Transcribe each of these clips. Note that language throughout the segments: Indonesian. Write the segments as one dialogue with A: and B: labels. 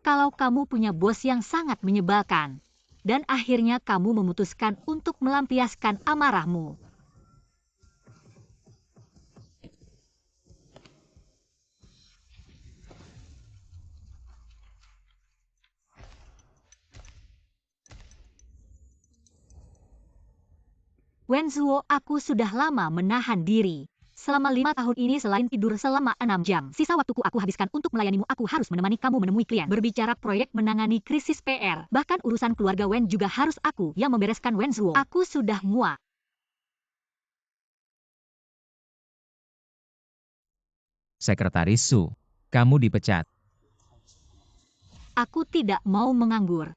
A: Kalau kamu punya bos yang sangat menyebalkan, dan akhirnya kamu memutuskan untuk melampiaskan amarahmu. Wenzuo, aku sudah lama menahan diri. Selama 5 tahun ini selain tidur selama 6 jam, sisa waktuku aku habiskan untuk melayanimu. Aku harus menemani kamu menemui klien, berbicara proyek, menangani krisis PR. Bahkan urusan keluarga Wen juga harus aku yang membereskan. Wenzuo, aku sudah muak.
B: Sekretaris Su, kamu dipecat.
A: Aku tidak mau menganggur.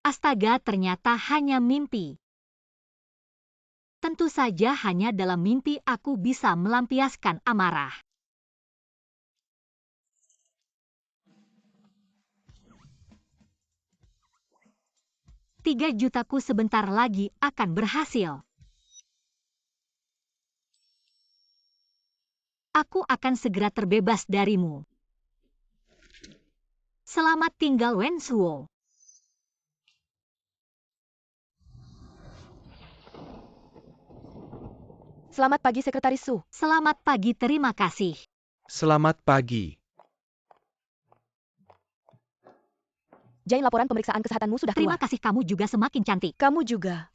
A: Astaga, ternyata hanya mimpi. Tentu saja hanya dalam mimpi aku bisa melampiaskan amarah. $3 juta sebentar lagi akan berhasil. Aku akan segera terbebas darimu. Selamat tinggal, Wenzuo.
C: Selamat pagi, Sekretaris Su.
A: Selamat pagi, terima kasih.
D: Selamat pagi.
C: Jane, laporan pemeriksaan kesehatanmu sudah
A: Terima
C: keluar.
A: kasih, kamu juga semakin cantik.
C: Kamu juga.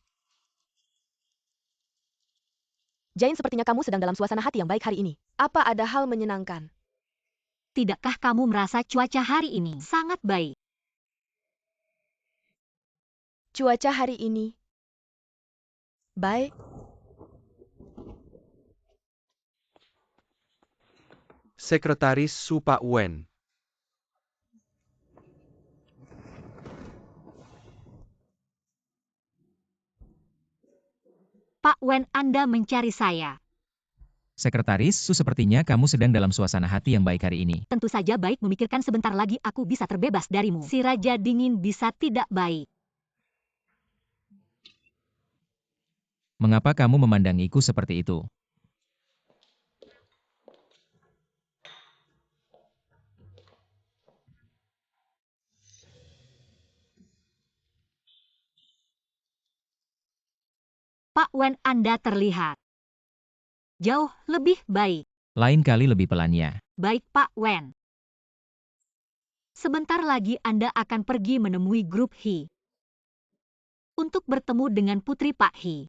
C: Jane, sepertinya kamu sedang dalam suasana hati yang baik hari ini. Apa ada hal menyenangkan?
A: Tidakkah kamu merasa cuaca hari ini sangat baik?
C: Cuaca hari ini baik.
D: Sekretaris Su, Pak Wen.
A: Pak Wen, Anda mencari saya.
B: Sekretaris Su, sepertinya kamu sedang dalam suasana hati yang baik hari ini.
A: Tentu saja baik, memikirkan sebentar lagi aku bisa terbebas darimu. Si Raja Dingin bisa tidak baik.
B: Mengapa kamu memandangiku seperti itu?
A: Pak Wen, Anda terlihat jauh lebih baik.
B: Lain kali lebih pelannya.
A: Baik, Pak Wen. Sebentar lagi Anda akan pergi menemui grup He untuk bertemu dengan putri Pak He.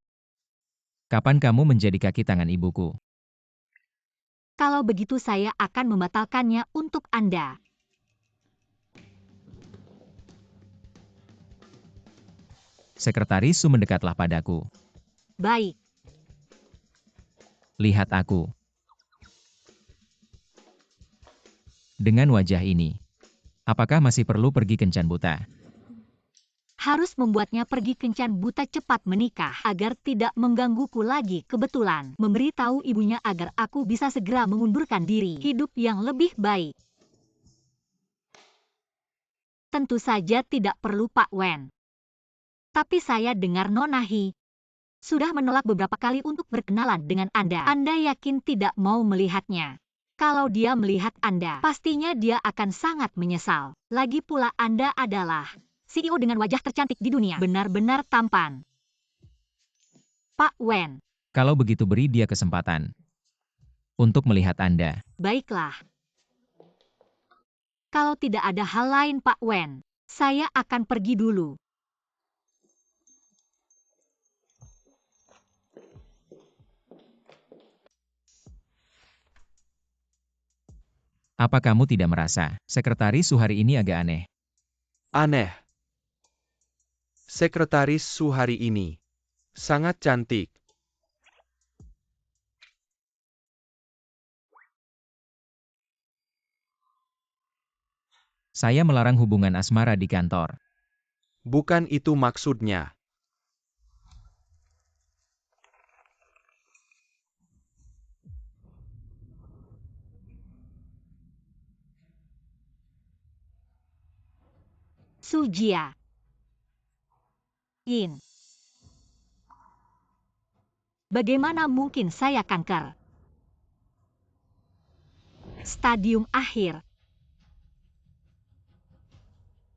B: Kapan kamu menjadi kaki tangan ibuku?
A: Kalau begitu saya akan membatalkannya untuk Anda.
B: Sekretaris Su, mendekatlah padaku.
A: Baik.
B: Lihat aku. Dengan wajah ini, apakah masih perlu pergi kencan buta?
A: Harus membuatnya pergi kencan buta cepat menikah agar tidak menggangguku lagi. Kebetulan memberitahu ibunya agar aku bisa segera mengundurkan diri. Hidup yang lebih baik. Tentu saja tidak perlu, Pak Wen. Tapi saya dengar Nona He sudah menolak beberapa kali untuk berkenalan dengan Anda. Anda yakin tidak mau melihatnya? Kalau dia melihat Anda, pastinya dia akan sangat menyesal. Lagi pula Anda adalah CEO dengan wajah tercantik di dunia. Benar-benar tampan. Pak Wen.
B: Kalau begitu beri dia kesempatan untuk melihat Anda.
A: Baiklah. Kalau tidak ada hal lain, Pak Wen, saya akan pergi dulu.
B: Apa kamu tidak merasa, Sekretaris Su hari ini agak aneh?
D: Aneh. Sekretaris Su hari ini sangat cantik.
B: Saya melarang hubungan asmara di kantor.
D: Bukan itu maksudnya.
A: Su Jia. Yin. Bagaimana mungkin saya kanker? Stadium akhir.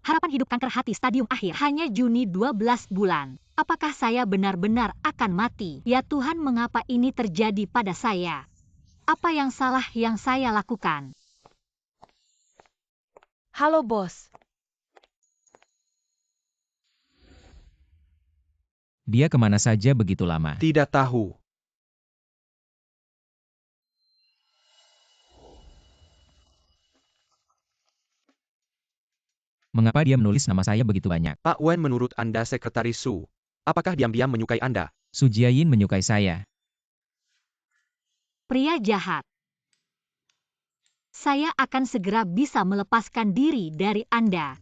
A: Harapan hidup kanker hati stadium akhir hanya Juni 12 bulan. Apakah saya benar-benar akan mati? Ya Tuhan, mengapa ini terjadi pada saya? Apa yang salah yang saya lakukan?
C: Halo bos.
B: Dia kemana saja begitu lama?
D: Tidak tahu.
B: Mengapa dia menulis nama saya begitu banyak?
D: Pak Wen, menurut Anda Sekretaris Su, apakah diam-diam menyukai Anda?
B: Su Jiayin menyukai saya.
A: Pria jahat. Saya akan segera bisa melepaskan diri dari Anda.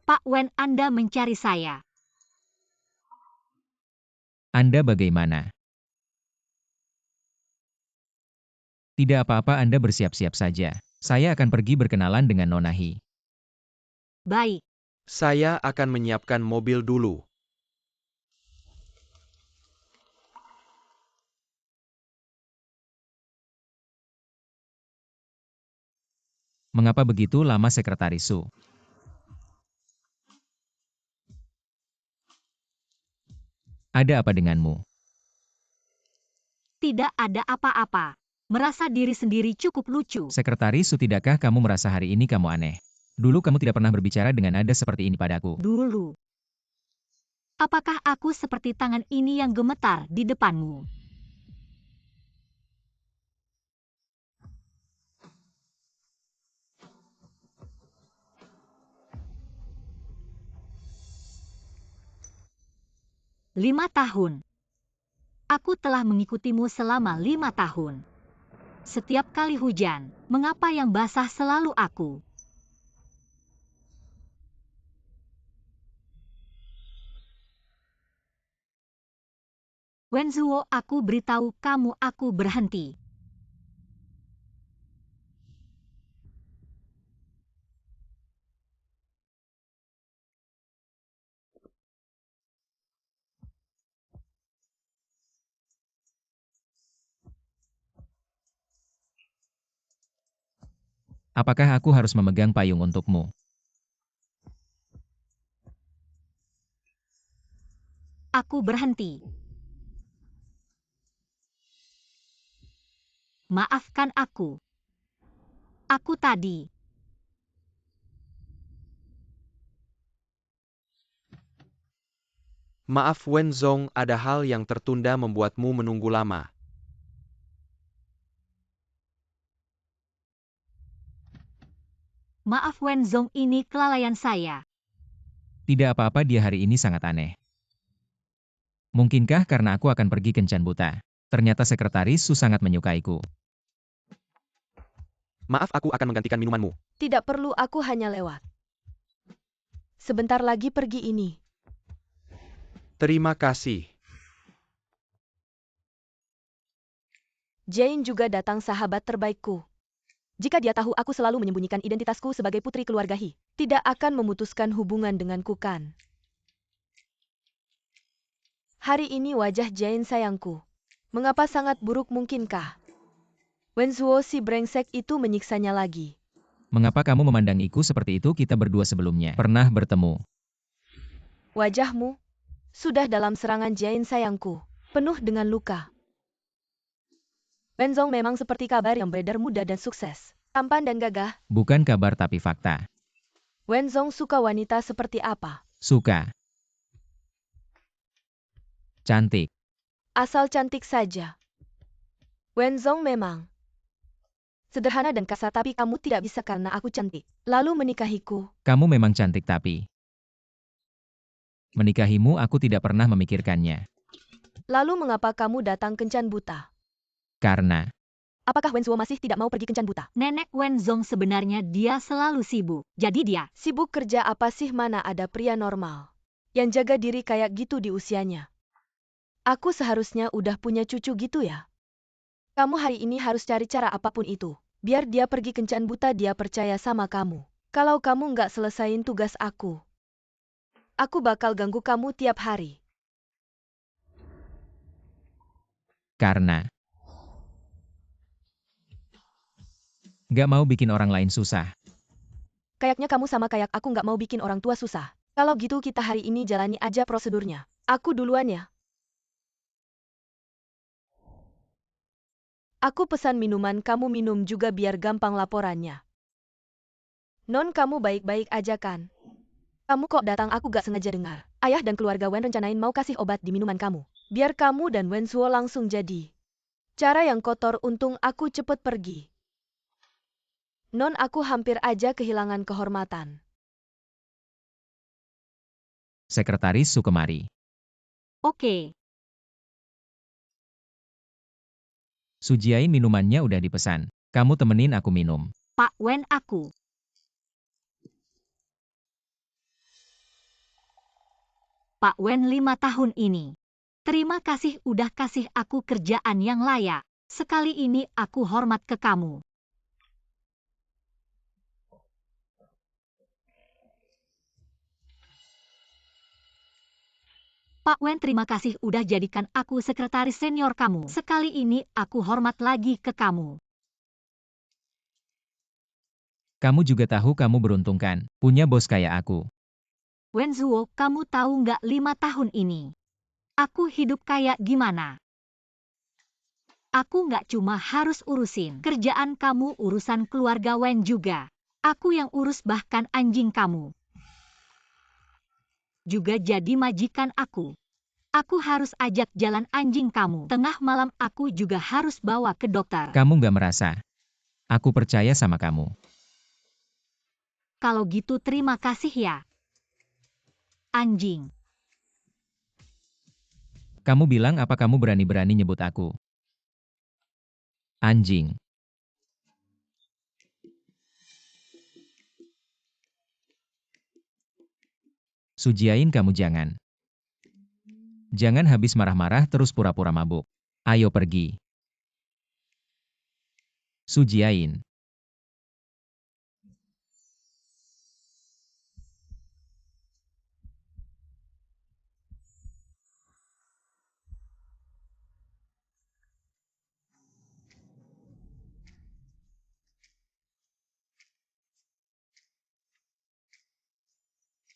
A: Pak Wen, Anda mencari saya.
B: Anda bagaimana? Tidak apa-apa, Anda bersiap-siap saja. Saya akan pergi berkenalan dengan Nona Hi.
A: Baik.
D: Saya akan menyiapkan mobil dulu.
B: Mengapa begitu lama, Sekretaris Su? Ada apa denganmu?
A: Tidak ada apa-apa. Merasa diri sendiri cukup lucu.
B: Sekretaris Su, tidakkah kamu merasa hari ini kamu aneh? Dulu kamu tidak pernah berbicara dengan nada seperti ini padaku.
A: Dulu. Apakah aku seperti tangan ini yang gemetar di depanmu? Lima tahun. Aku telah mengikutimu selama 5 tahun. Setiap kali hujan, mengapa yang basah selalu aku? Wenzuo, aku beritahu kamu aku berhenti.
B: Apakah aku harus memegang payung untukmu?
A: Aku berhenti. Maafkan aku. Aku tadi.
D: Maaf Wen Zong, ada hal yang tertunda membuatmu menunggu lama.
A: Maaf Wenzong, ini kelalaian saya.
B: Tidak apa-apa, dia hari ini sangat aneh. Mungkinkah karena aku akan pergi kencan buta? Ternyata Sekretaris Su sangat menyukaiku.
D: Maaf, aku akan menggantikan minumanmu.
C: Tidak perlu, aku hanya lewat. Sebentar lagi pergi ini.
D: Terima kasih.
C: Jane juga datang, sahabat terbaikku. Jika dia tahu aku selalu menyembunyikan identitasku sebagai putri keluarga Hi, tidak akan memutuskan hubungan denganku kan? Hari ini wajah Jane sayangku. Mengapa sangat buruk mungkinkah? Wenzuo si brengsek itu menyiksanya lagi.
B: Mengapa kamu memandangiku seperti itu? Kita berdua sebelumnya pernah bertemu.
C: Wajahmu sudah dalam serangan Jane sayangku, penuh dengan luka. Wenzong memang seperti kabar yang beredar, muda dan sukses, tampan dan gagah.
B: Bukan kabar tapi fakta.
C: Wenzong suka wanita seperti apa?
B: Suka. Cantik.
C: Asal cantik saja. Wenzong memang sederhana dan kasar, tapi kamu tidak bisa karena aku cantik, lalu menikahiku.
B: Kamu memang cantik tapi menikahimu aku tidak pernah memikirkannya.
C: Lalu mengapa kamu datang kencan buta?
B: Karena
C: Apakah Wenzuo masih tidak mau pergi kencan buta?
A: Nenek Wenzong sebenarnya dia selalu sibuk. Jadi dia
C: Sibuk kerja apa sih? Mana ada pria normal yang jaga diri kayak gitu di usianya. Aku seharusnya udah punya cucu gitu ya. Kamu hari ini harus cari cara apapun itu, biar dia pergi kencan buta. Dia percaya sama kamu. Kalau kamu nggak selesain tugas aku, Aku bakal ganggu kamu tiap hari.
B: Karena gak mau bikin orang lain susah.
C: Kayaknya kamu sama kayak aku nggak mau bikin orang tua susah. Kalau gitu kita hari ini jalani aja prosedurnya. Aku duluan ya. Aku pesan minuman, kamu minum juga biar gampang laporannya. Non, kamu baik-baik aja kan? Kamu kok datang, aku gak sengaja dengar. Ayah dan keluarga Wen rencanain mau kasih obat di minuman kamu. Biar kamu dan Wen Suo langsung jadi. Cara yang kotor, untung aku cepet pergi. Non, aku hampir aja kehilangan kehormatan.
B: Sekretaris Sukemari.
A: Oke,
B: Sujiain minumannya udah dipesan. Kamu temenin aku minum.
A: Pak Wen aku. Pak Wen 5 tahun ini. Terima kasih udah kasih aku kerjaan yang layak. Sekali ini aku hormat ke kamu. Pak Wen, terima kasih udah jadikan aku sekretaris senior kamu. Sekali ini aku hormat lagi ke kamu.
B: Kamu juga tahu kamu beruntung kan, punya bos kayak aku.
A: Wen Zuo, kamu tahu nggak 5 tahun ini? Aku hidup kayak gimana? Aku nggak cuma harus urusin kerjaan kamu, urusan keluarga Wen juga. Aku yang urus bahkan anjing kamu. Juga jadi majikan aku. Aku harus ajak jalan anjing kamu. Tengah malam aku juga harus bawa ke dokter.
B: Kamu gak merasa? Aku percaya sama kamu.
A: Kalau gitu terima kasih ya. Anjing.
B: Kamu bilang apa kamu berani-berani nyebut aku? Anjing. Sujiain, kamu jangan. Jangan habis marah-marah terus pura-pura mabuk. Ayo pergi. Sujiain.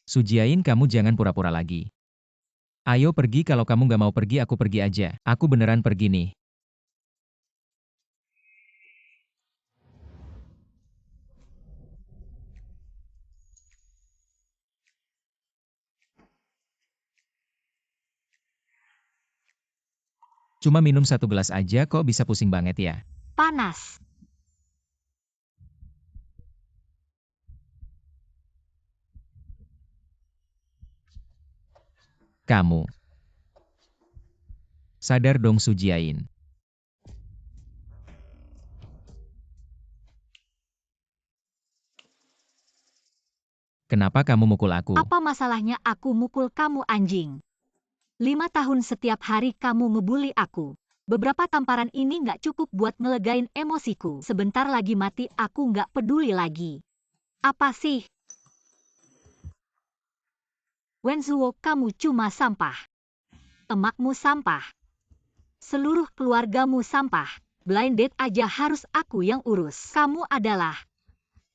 B: Sujiain, kamu jangan pura-pura lagi. Ayo pergi, kalau kamu gak mau pergi aku pergi aja. Aku beneran pergi nih. Cuma minum 1 gelas aja kok bisa pusing banget ya?
A: Panas.
B: Kamu. Sadar dong, Sujiain. Kenapa kamu mukul aku?
A: Apa masalahnya aku mukul kamu, anjing? 5 tahun setiap hari kamu ngebully aku. Beberapa tamparan ini nggak cukup buat ngelegain emosiku. Sebentar lagi mati aku nggak peduli lagi. Apa sih? Wen Zuo, kamu cuma sampah. Emakmu sampah. Seluruh keluargamu sampah. Blind date aja harus aku yang urus. Kamu adalah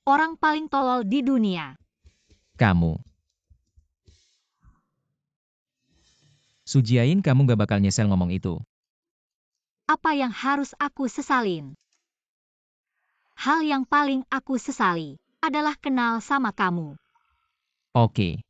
A: orang paling tolol di dunia.
B: Kamu. Sujiain, kamu gak bakal nyesel ngomong itu.
A: Apa yang harus aku sesalin? Hal yang paling aku sesali adalah kenal sama kamu.
B: Oke.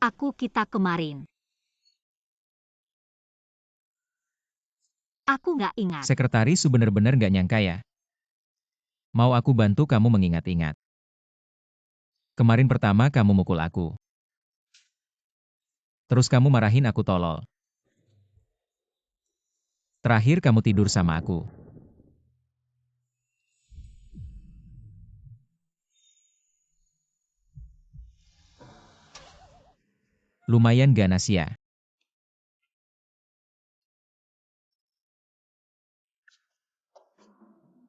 A: aku kita kemarin? Aku nggak ingat.
B: Sekretaris Su bener-bener nggak nyangka ya. Mau aku bantu kamu mengingat-ingat. Kemarin pertama kamu mukul aku. Terus kamu marahin aku tolol. Terakhir kamu tidur sama aku. Lumayan ganas ya.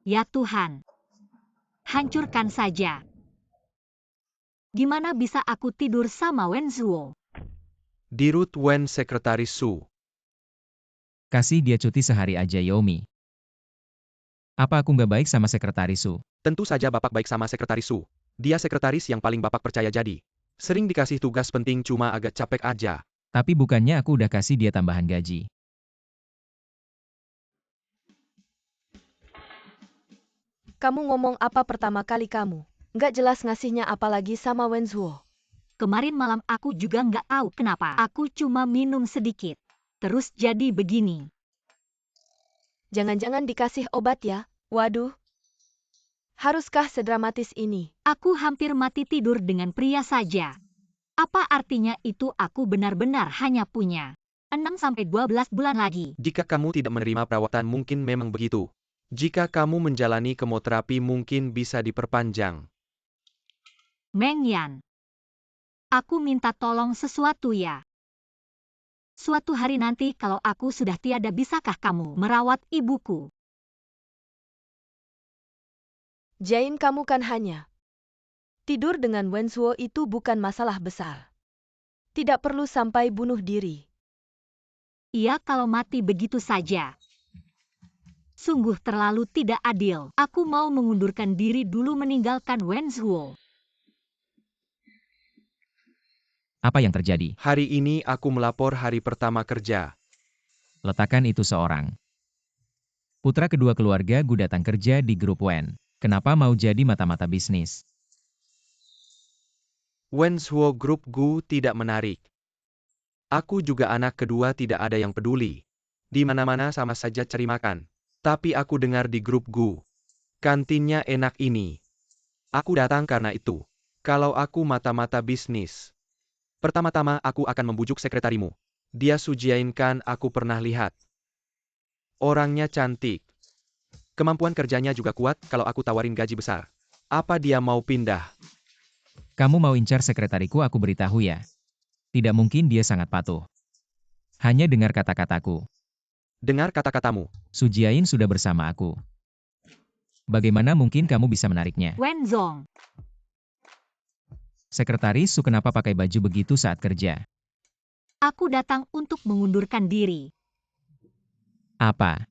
A: Ya Tuhan. Hancurkan saja. Gimana bisa aku tidur sama Wen Zhuo?
D: Dirut Wen Sekretaris Su.
B: Kasih dia cuti sehari aja Yomi. Apa aku nggak baik sama Sekretaris Su?
D: Tentu saja Bapak baik sama Sekretaris Su. Dia sekretaris yang paling Bapak percaya jadi. Sering dikasih tugas penting cuma agak capek aja.
B: Tapi bukannya aku udah kasih dia tambahan gaji.
C: Kamu ngomong apa pertama kali kamu? Nggak jelas ngasihnya apalagi sama Wen Zhuo.
A: Kemarin malam aku juga nggak tahu kenapa. Aku cuma minum sedikit. Terus jadi begini.
C: Jangan-jangan dikasih obat ya? Waduh. Haruskah sedramatis ini?
A: Aku hampir mati tidur dengan pria saja. Apa artinya itu aku benar-benar hanya punya 6-12 bulan lagi?
D: Jika kamu tidak menerima perawatan mungkin memang begitu. Jika kamu menjalani kemoterapi mungkin bisa diperpanjang.
A: Meng Yan. Aku minta tolong sesuatu ya. Suatu hari nanti kalau aku sudah tiada, bisakah kamu merawat ibuku?
C: Jain, kamu kan hanya tidur dengan Wen Zhuo, itu bukan masalah besar. Tidak perlu sampai bunuh diri.
A: Iya, kalau mati begitu saja. Sungguh terlalu tidak adil. Aku mau mengundurkan diri dulu meninggalkan Wen Zhuo.
B: Apa yang terjadi?
D: Hari ini aku melapor hari pertama kerja.
B: Letakkan itu seorang. Putra kedua keluarga Gu datang kerja di grup Wen. Kenapa mau jadi mata-mata bisnis?
D: Wen Zhuo Group Gu tidak menarik. Aku juga anak kedua, tidak ada yang peduli. Di mana-mana sama saja cari makan. Tapi aku dengar di grup Gu. Kantinnya enak ini. Aku datang karena itu. Kalau aku mata-mata bisnis. Pertama-tama aku akan membujuk sekretarimu. Dia Su Jiain kan aku pernah lihat. Orangnya cantik. Kemampuan kerjanya juga kuat. Kalau aku tawarin gaji besar. Apa dia mau pindah?
B: Kamu mau incar sekretariku, aku beritahu ya. Tidak mungkin, dia sangat patuh. Hanya dengar kata-kataku.
D: Dengar kata-katamu.
B: Su Jiain sudah bersama aku. Bagaimana mungkin kamu bisa menariknya?
A: Wen Zong.
B: Sekretaris Su kenapa pakai baju begitu saat kerja?
A: Aku datang untuk mengundurkan diri.
B: Apa?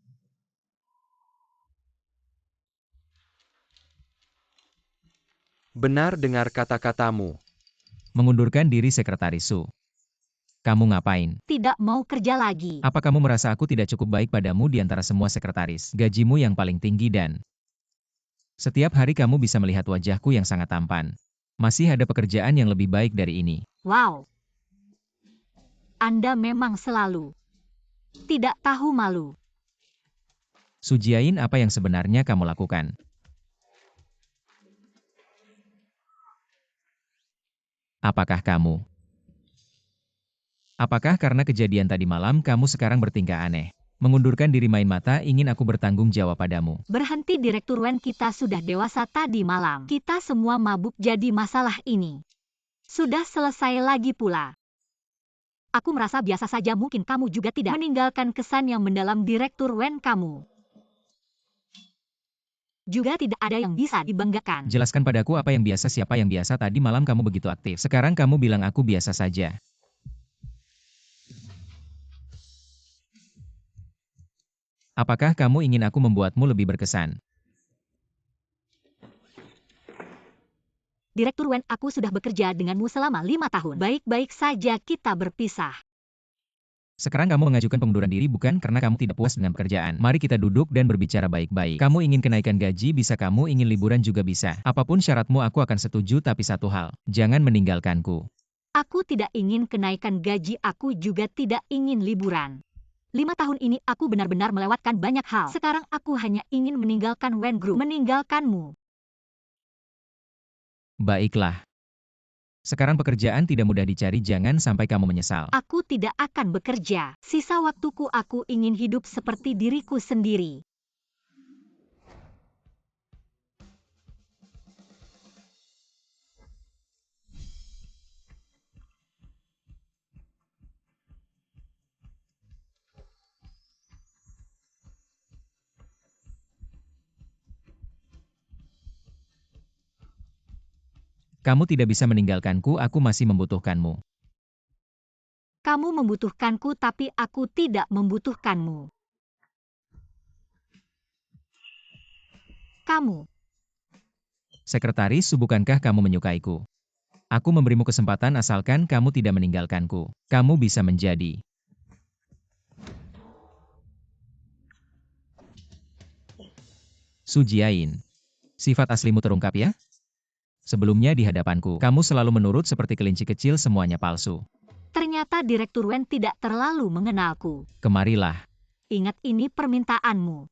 D: Benar dengar kata-katamu.
B: Mengundurkan diri Sekretaris Su. Kamu ngapain?
A: Tidak mau kerja lagi.
B: Apa kamu merasa aku tidak cukup baik padamu di antara semua sekretaris? Gajimu yang paling tinggi dan setiap hari kamu bisa melihat wajahku yang sangat tampan. Masih ada pekerjaan yang lebih baik dari ini.
A: Wow. Anda memang selalu tidak tahu malu.
B: Su Jiain, apa yang sebenarnya kamu lakukan? Apakah kamu? Apakah karena kejadian tadi malam kamu sekarang bertingkah aneh? Mengundurkan diri main mata, ingin aku bertanggung jawab padamu.
A: Berhenti, Direktur Wen, kita sudah dewasa tadi malam. Kita semua mabuk jadi masalah ini. Sudah selesai lagi pula. Aku merasa biasa saja, mungkin kamu juga tidak meninggalkan kesan yang mendalam Direktur Wen kamu. Juga tidak ada yang bisa dibanggakan.
B: Jelaskan padaku apa yang biasa, siapa yang biasa. Tadi malam kamu begitu aktif. Sekarang kamu bilang aku biasa saja. Apakah kamu ingin aku membuatmu lebih berkesan?
A: Direktur Wen, aku sudah bekerja denganmu selama 5 tahun. Baik-baik saja kita berpisah.
B: Sekarang kamu mengajukan pengunduran diri bukan karena kamu tidak puas dengan pekerjaan. Mari kita duduk dan berbicara baik-baik. Kamu ingin kenaikan gaji bisa, kamu ingin liburan juga bisa. Apapun syaratmu aku akan setuju, tapi satu hal, jangan meninggalkanku.
A: Aku tidak ingin kenaikan gaji, aku juga tidak ingin liburan. 5 tahun ini aku benar-benar melewatkan banyak hal. Sekarang aku hanya ingin meninggalkan Wen Group, meninggalkanmu.
B: Baiklah. Sekarang pekerjaan tidak mudah dicari, jangan sampai kamu menyesal.
A: Aku tidak akan bekerja. Sisa waktuku aku ingin hidup seperti diriku sendiri.
B: Kamu tidak bisa meninggalkanku, aku masih membutuhkanmu.
A: Kamu membutuhkanku tapi aku tidak membutuhkanmu. Kamu.
B: Sekretaris, bukankah kamu menyukaiku? Aku memberimu kesempatan asalkan kamu tidak meninggalkanku. Kamu bisa menjadi Su Jiayin. Sifat aslimu terungkap ya? Sebelumnya di hadapanku, kamu selalu menurut seperti kelinci kecil, semuanya palsu.
A: Ternyata Direktur Wen tidak terlalu mengenalku.
B: Kemarilah.
A: Ingat, ini permintaanmu.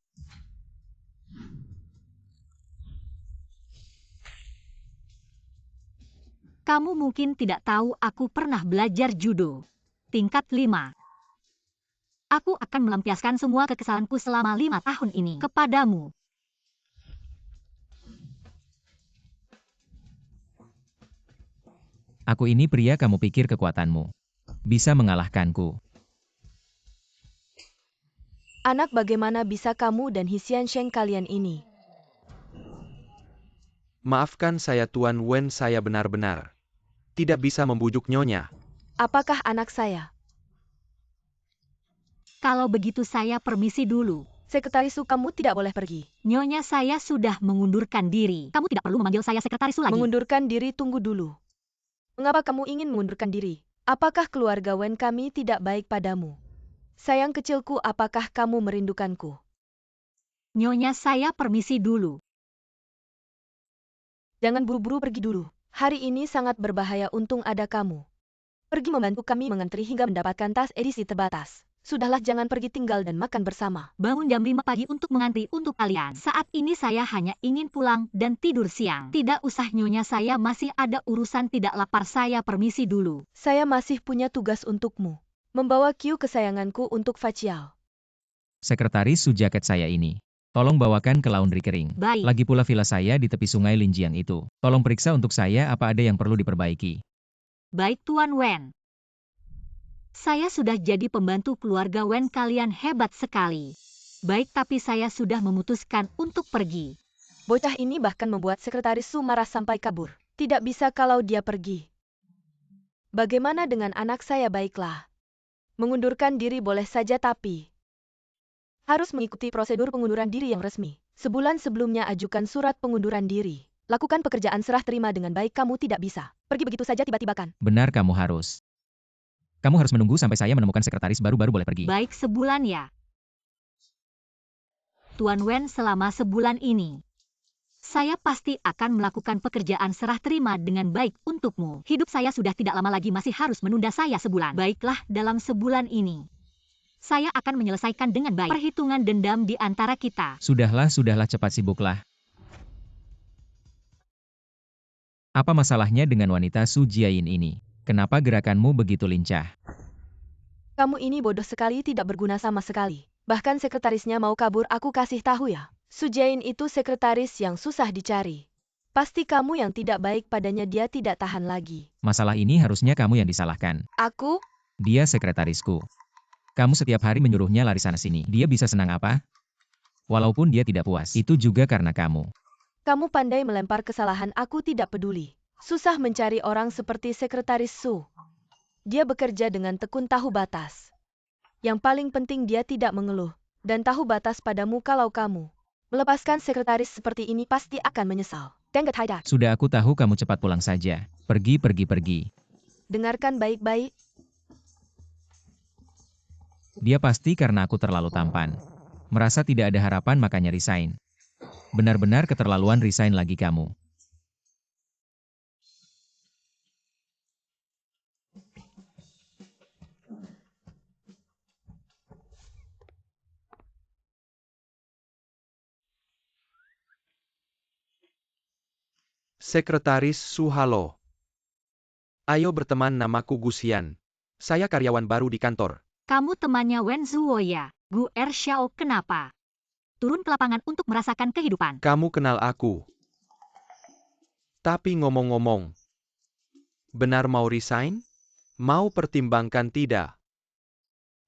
A: Kamu mungkin tidak tahu aku pernah belajar judo. Tingkat 5. Aku akan melampiaskan semua kekesalanku selama 5 tahun ini kepadamu.
B: Aku ini pria, kamu pikir kekuatanmu bisa mengalahkanku?
C: Anak, bagaimana bisa kamu dan Hisian Sheng kalian ini?
D: Maafkan saya Tuan Wen, saya benar-benar tidak bisa membujuk Nyonya.
C: Apakah anak saya?
A: Kalau begitu saya permisi dulu.
C: Sekretaris Su, kamu tidak boleh pergi.
A: Nyonya, saya sudah mengundurkan diri. Kamu tidak perlu memanggil saya Sekretaris Su lagi.
C: Mengundurkan diri, tunggu dulu. Mengapa kamu ingin mengundurkan diri? Apakah keluarga Wen kami tidak baik padamu? Sayang kecilku, apakah kamu merindukanku?
A: Nyonya, saya permisi dulu.
C: Jangan buru-buru pergi dulu. Hari ini sangat berbahaya, untung ada kamu. Pergi membantu kami mengantri hingga mendapatkan tas edisi terbatas. Sudahlah, jangan pergi, tinggal dan makan bersama.
A: Bangun jam 5 pagi untuk mengantri untuk kalian. Saat ini saya hanya ingin pulang dan tidur siang. Tidak usah Nyonya, saya masih ada urusan, tidak lapar, saya permisi dulu.
C: Saya masih punya tugas untukmu. Membawa Q kesayanganku untuk facial.
B: Sekretaris Su, jaket saya ini tolong bawakan ke laundry kering.
A: Baik.
B: Lagi pula villa saya di tepi sungai Linjiang itu. Tolong periksa untuk saya apa ada yang perlu diperbaiki.
A: Baik Tuan Wen. Saya sudah jadi pembantu keluarga Wen, kalian hebat sekali. Baik, tapi saya sudah memutuskan untuk pergi.
C: Bocah ini bahkan membuat Sekretaris Su marah sampai kabur. Tidak bisa kalau dia pergi. Bagaimana dengan anak saya? Baiklah. Mengundurkan diri boleh saja, tapi harus mengikuti prosedur pengunduran diri yang resmi. Sebulan sebelumnya ajukan surat pengunduran diri. Lakukan pekerjaan serah terima dengan baik, kamu tidak bisa pergi begitu saja tiba-tiba kan?
B: Benar, kamu harus menunggu sampai saya menemukan sekretaris baru boleh pergi.
A: Baik, sebulan ya. Tuan Wen, selama sebulan ini, saya pasti akan melakukan pekerjaan serah terima dengan baik untukmu. Hidup saya sudah tidak lama lagi, masih harus menunda saya sebulan. Baiklah, dalam sebulan ini, saya akan menyelesaikan dengan baik perhitungan dendam di antara kita.
B: Sudahlah, cepat sibuklah. Apa masalahnya dengan wanita Su Jiayin ini? Kenapa gerakanmu begitu lincah?
C: Kamu ini bodoh sekali, tidak berguna sama sekali. Bahkan sekretarisnya mau kabur, aku kasih tahu ya. Su Jiayin itu sekretaris yang susah dicari. Pasti kamu yang tidak baik padanya, dia tidak tahan lagi.
B: Masalah ini harusnya kamu yang disalahkan.
C: Aku?
B: Dia sekretarisku. Kamu setiap hari menyuruhnya lari sana-sini. Dia bisa senang apa? Walaupun dia tidak puas, itu juga karena kamu.
C: Kamu pandai melempar kesalahan, aku tidak peduli. Susah mencari orang seperti Sekretaris Su. Dia bekerja dengan tekun, tahu batas. Yang paling penting dia tidak mengeluh. Dan tahu batas padamu. Kalau kamu melepaskan sekretaris seperti ini pasti akan menyesal. Dengat Haidat.
B: Sudah, aku tahu, kamu cepat pulang saja. Pergi.
C: Dengarkan baik-baik.
B: Dia pasti karena aku terlalu tampan. Merasa tidak ada harapan makanya resign. Benar-benar keterlaluan resign lagi kamu.
D: Sekretaris Su, halo. Ayo berteman, namaku Gusian. Saya karyawan baru di kantor.
A: Kamu temannya Wen Zuo ya? Gu Er Xiao, kenapa? Turun ke lapangan untuk merasakan kehidupan.
D: Kamu kenal aku. Tapi ngomong-ngomong, benar mau resign? Mau pertimbangkan tidak?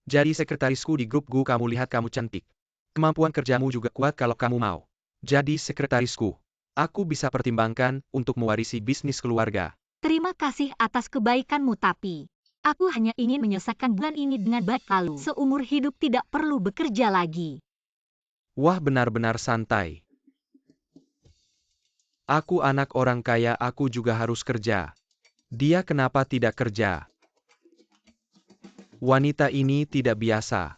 D: Jadi sekretarisku di grup Gu, kamu lihat kamu cantik. Kemampuan kerjamu juga kuat kalau kamu mau. Jadi sekretarisku. Aku bisa pertimbangkan untuk mewarisi bisnis keluarga.
A: Terima kasih atas kebaikanmu, tapi aku hanya ingin menyelesaikan bulan ini dengan baik, lalu seumur hidup tidak perlu bekerja lagi.
D: Wah, benar-benar santai. Aku anak orang kaya, aku juga harus kerja. Dia kenapa tidak kerja? Wanita ini tidak biasa.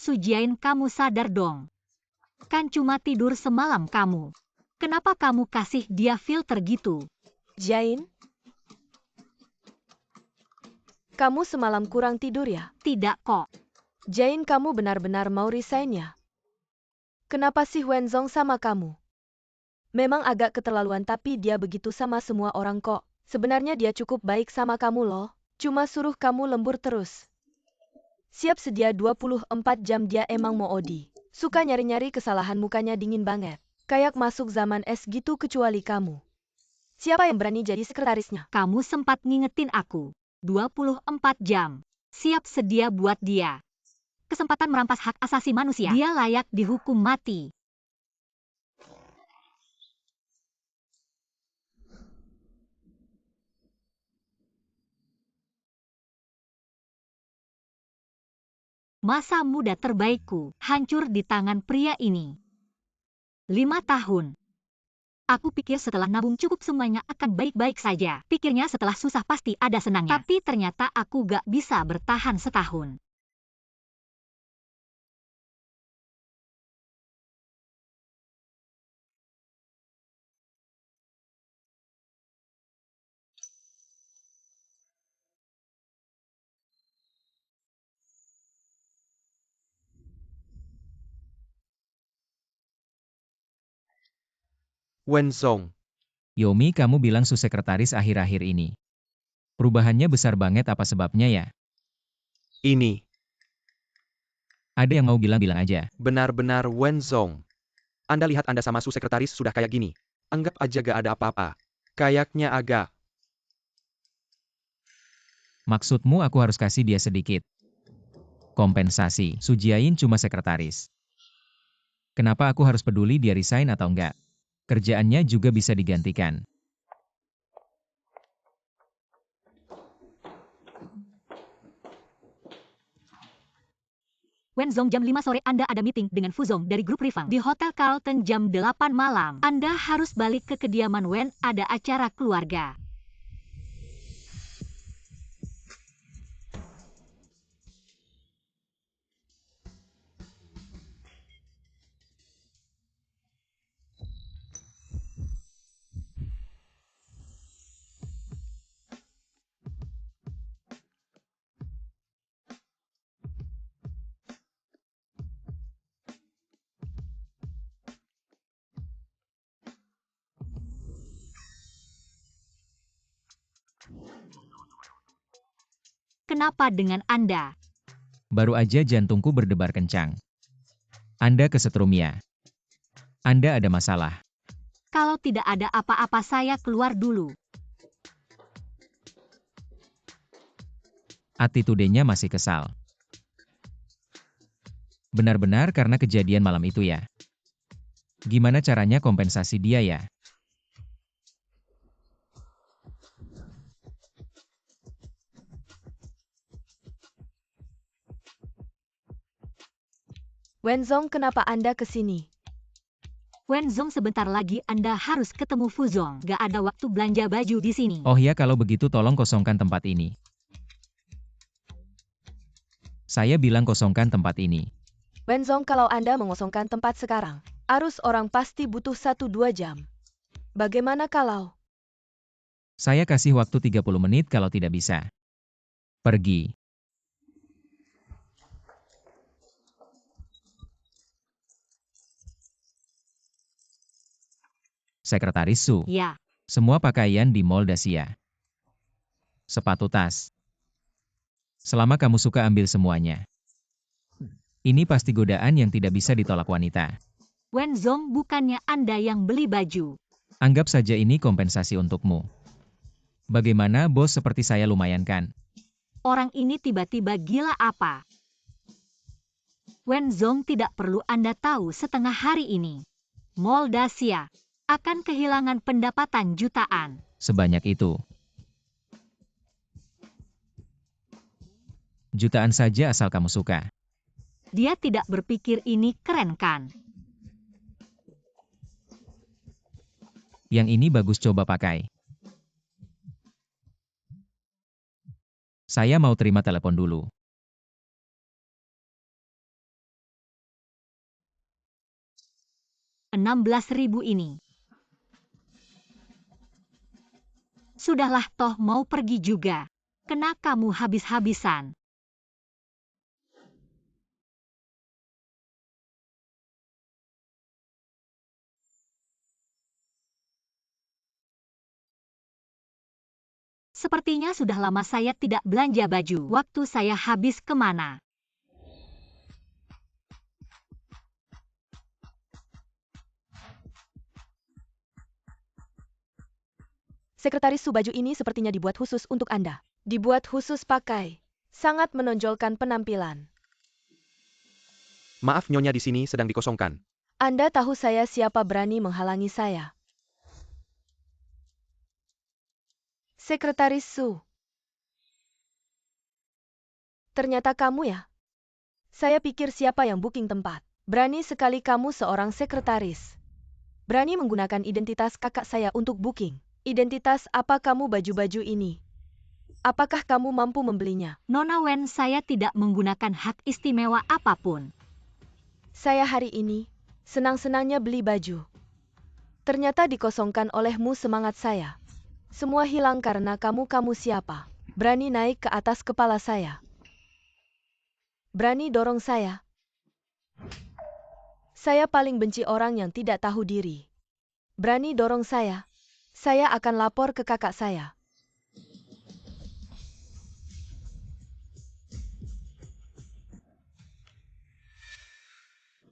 A: Su Jian, kamu sadar dong. Kan cuma tidur semalam kamu. Kenapa kamu kasih dia filter gitu?
C: Jain? Kamu semalam kurang tidur ya?
A: Tidak kok.
C: Jain, kamu benar-benar mau resign ya? Kenapa sih Wenzong sama kamu? Memang agak keterlaluan, tapi dia begitu sama semua orang kok. Sebenarnya dia cukup baik sama kamu loh. Cuma suruh kamu lembur terus. Siap sedia 24 jam, dia emang mau OD. Suka nyari-nyari kesalahan, mukanya dingin banget. Kayak masuk zaman es gitu, kecuali kamu. Siapa yang berani jadi sekretarisnya?
A: Kamu sempat ngingetin aku. 24 jam. Siap sedia buat dia. Kesempatan merampas hak asasi manusia. Dia layak dihukum mati. Masa muda terbaikku hancur di tangan pria ini. 5 tahun. Aku pikir setelah nabung cukup semuanya akan baik-baik saja. Pikirnya setelah susah pasti ada senangnya. Tapi ternyata aku gak bisa bertahan setahun.
D: Wenzong.
B: Yomi, kamu bilang Su sekretaris akhir-akhir ini. Perubahannya besar banget, apa sebabnya ya?
D: Ini.
B: Ada yang mau bilang-bilang aja.
D: Benar-benar Wenzong. Anda lihat, Anda sama Su sekretaris sudah kayak gini. Anggap aja gak ada apa-apa. Kayaknya agak.
B: Maksudmu aku harus kasih dia sedikit kompensasi. Su Jiain cuma sekretaris. Kenapa aku harus peduli dia resign atau enggak? Kerjaannya juga bisa digantikan.
A: Wenzong, jam 5 sore Anda ada meeting dengan Fuzong dari grup Rifang di Hotel Carlton jam 8 malam. Anda harus balik ke kediaman Wen, ada acara keluarga. Kenapa dengan Anda?
B: Baru aja jantungku berdebar kencang. Anda kesetrum ya? Anda ada masalah?
A: Kalau tidak ada apa-apa saya keluar dulu.
B: Attitude-nya masih kesal. Benar-benar karena kejadian malam itu ya? Gimana caranya kompensasi dia ya?
C: Wenzong, kenapa Anda ke sini?
A: Wenzong, sebentar lagi Anda harus ketemu Fuzong. Gak ada waktu belanja baju di sini.
B: Oh ya, kalau begitu tolong kosongkan tempat ini. Saya bilang kosongkan tempat ini.
C: Wenzong, kalau Anda mengosongkan tempat sekarang, arus orang pasti butuh 1-2 jam. Bagaimana kalau?
B: Saya kasih waktu 30 menit kalau tidak bisa. Pergi. Sekretaris Su.
A: Ya,
B: Semua pakaian di Mall Dacia. Sepatu tas. Selama kamu suka ambil semuanya. Ini pasti godaan yang tidak bisa ditolak wanita.
A: Wenzong, bukannya Anda yang beli baju.
B: Anggap saja ini kompensasi untukmu. Bagaimana bos seperti saya lumayan kan?
A: Orang ini tiba-tiba gila apa? Wenzong, tidak perlu Anda tahu setengah hari ini. Mall Dacia akan kehilangan pendapatan jutaan.
B: Sebanyak itu. Jutaan saja asal kamu suka.
A: Dia tidak berpikir ini keren kan?
B: Yang ini bagus, coba pakai. Saya mau terima telepon dulu.
A: $16.000 ini. Sudahlah, toh mau pergi juga. Kena kamu habis-habisan. Sepertinya sudah lama saya tidak belanja baju. Waktu saya habis kemana?
C: Sekretaris Su, baju ini sepertinya dibuat khusus untuk Anda. Dibuat khusus pakai. Sangat menonjolkan penampilan.
D: Maaf Nyonya, di sini sedang dikosongkan.
C: Anda tahu saya siapa berani menghalangi saya? Sekretaris Su. Ternyata kamu ya? Saya pikir siapa yang booking tempat. Berani sekali kamu seorang sekretaris. Berani menggunakan identitas kakak saya untuk booking. Identitas apa kamu baju-baju ini? Apakah kamu mampu membelinya?
A: Nona Wen, saya tidak menggunakan hak istimewa apapun.
C: Saya hari ini senang-senangnya beli baju. Ternyata dikosongkan olehmu semangat saya. Semua hilang karena kamu siapa? Berani naik ke atas kepala saya. Berani dorong saya. Saya paling benci orang yang tidak tahu diri. Berani dorong saya. Saya akan lapor ke kakak saya.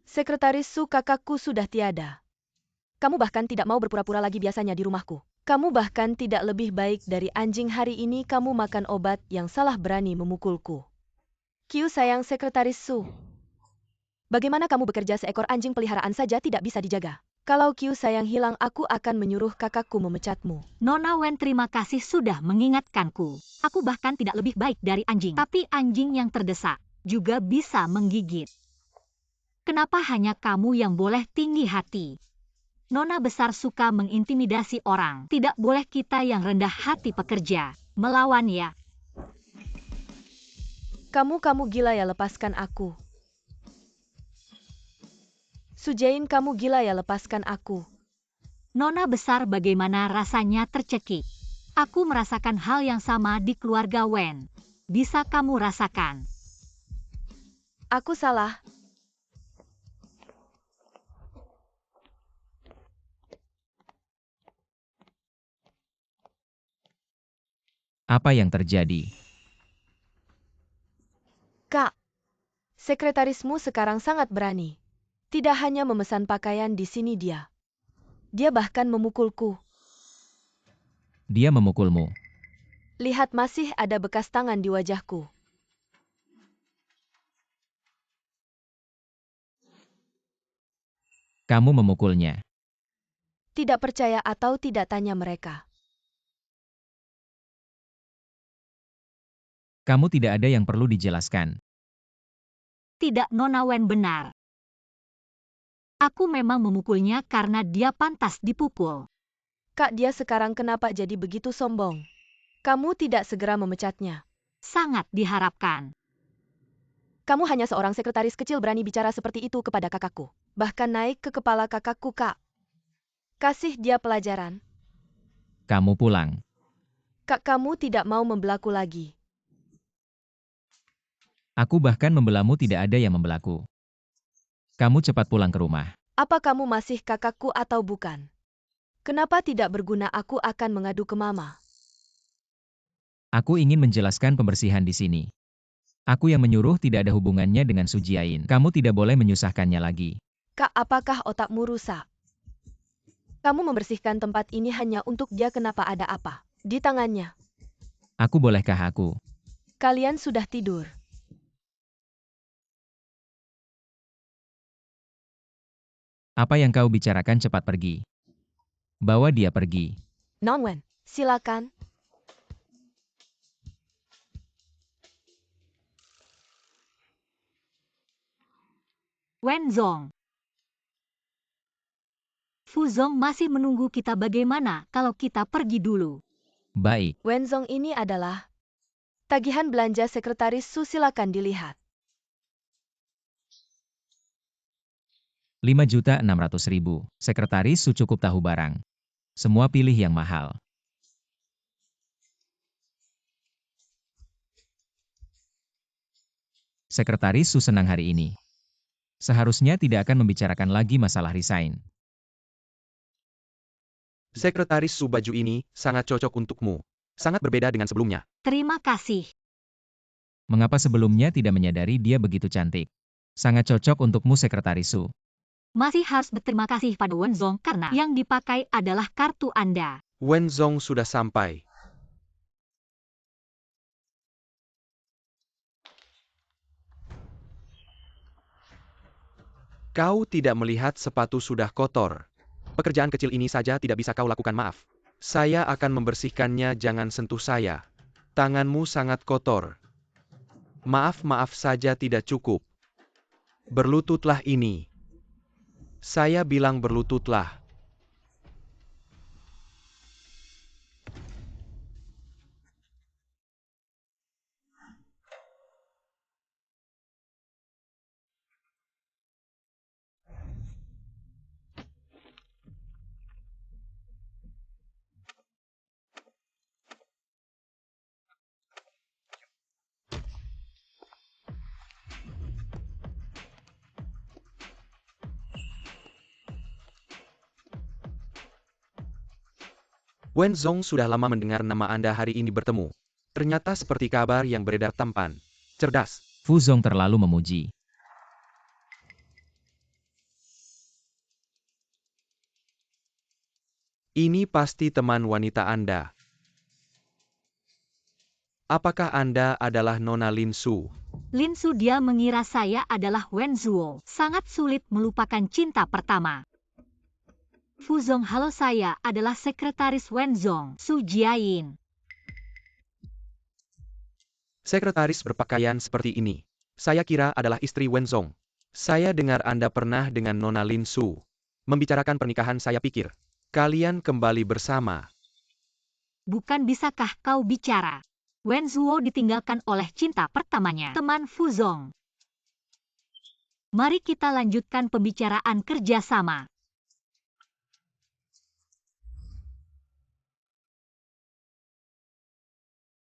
C: Sekretaris Su, kakakku sudah tiada. Kamu bahkan tidak mau berpura-pura lagi biasanya di rumahku. Kamu bahkan tidak lebih baik dari anjing. Hari ini kamu makan obat yang salah, berani memukulku. Kiu sayang Sekretaris Su. Bagaimana kamu bekerja seekor anjing peliharaan saja tidak bisa dijaga? Kalau Kiu sayang hilang, aku akan menyuruh kakakku memecatmu.
A: Nona Wen, terima kasih sudah mengingatkanku. Aku bahkan tidak lebih baik dari anjing. Tapi anjing yang terdesak juga bisa menggigit. Kenapa hanya kamu yang boleh tinggi hati? Nona besar suka mengintimidasi orang. Tidak boleh kita yang rendah hati pekerja melawan ya.
C: Kamu gila ya, lepaskan aku. Su Jain, kamu gila ya, lepaskan aku.
A: Nona besar, bagaimana rasanya tercekik? Aku merasakan hal yang sama di keluarga Wen. Bisa kamu rasakan?
C: Aku salah.
B: Apa yang terjadi?
C: Kak, sekretarismu sekarang sangat berani. Tidak hanya memesan pakaian di sini dia. Dia bahkan memukulku.
B: Dia memukulmu.
C: Lihat, masih ada bekas tangan di wajahku.
B: Kamu memukulnya.
C: Tidak percaya atau tidak, tanya mereka.
B: Kamu tidak ada yang perlu dijelaskan.
A: Tidak, Nona Wen benar. Aku memang memukulnya karena dia pantas dipukul.
C: Kak, dia sekarang kenapa jadi begitu sombong? Kamu tidak segera memecatnya.
A: Sangat diharapkan.
C: Kamu hanya seorang sekretaris kecil berani bicara seperti itu kepada kakakku. Bahkan naik ke kepala kakakku, Kak. Kasih dia pelajaran.
B: Kamu pulang.
C: Kak, kamu tidak mau membelaku lagi.
B: Aku bahkan membelamu, tidak ada yang membelaku. Kamu cepat pulang ke rumah.
C: Apa kamu masih kakakku atau bukan? Kenapa tidak berguna? Aku akan mengadu ke Mama.
B: Aku ingin menjelaskan pembersihan di sini. Aku yang menyuruh, tidak ada hubungannya dengan Su Jiayin. Kamu tidak boleh menyusahkannya lagi.
C: Kak, apakah otakmu rusak? Kamu membersihkan tempat ini hanya untuk dia. Kenapa? Ada apa di tangannya?
B: Aku bolehkah aku?
C: Kalian sudah tidur.
B: Apa yang kau bicarakan? Cepat pergi. Bawa dia pergi.
C: Non-Wen, silakan.
A: Wenzong. Fuzong masih menunggu kita. Bagaimana kalau kita pergi dulu?
B: Baik.
C: Wenzong, ini adalah tagihan belanja Sekretaris Su. Silakan dilihat.
B: 5.600.000. Sekretaris Su cukup tahu barang. Semua pilih yang mahal. Sekretaris Su senang hari ini. Seharusnya tidak akan membicarakan lagi masalah resign.
D: Sekretaris Su, baju ini sangat cocok untukmu. Sangat berbeda dengan sebelumnya.
A: Terima kasih.
B: Mengapa sebelumnya tidak menyadari dia begitu cantik? Sangat cocok untukmu, Sekretaris Su.
A: Masih harus berterima kasih pada Wenzong karena yang dipakai adalah kartu Anda.
D: Wenzong sudah sampai. Kau tidak melihat sepatu sudah kotor. Pekerjaan kecil ini saja tidak bisa kau lakukan. Maaf. Saya akan membersihkannya. Jangan sentuh saya. Tanganmu sangat kotor. Maaf saja tidak cukup. Berlututlah ini. Saya bilang berlututlah. Wenzong sudah lama mendengar nama Anda. Hari ini bertemu. Ternyata seperti kabar yang beredar, tampan. Cerdas.
B: Fuzong terlalu memuji.
D: Ini pasti teman wanita Anda. Apakah Anda adalah Nona Lin Su?
A: Lin Su, dia mengira saya adalah Wenzuo. Sangat sulit melupakan cinta pertama. Fuzong, halo, saya adalah Sekretaris Wenzong, Su Jiayin.
D: Sekretaris berpakaian seperti ini. Saya kira adalah istri Wenzong. Saya dengar Anda pernah dengan Nona Lin Su. Membicarakan pernikahan. Saya pikir kalian kembali bersama.
A: Bukan, bisakah kau bicara? Wenzuo ditinggalkan oleh cinta pertamanya, teman Fuzong. Mari kita lanjutkan pembicaraan kerjasama.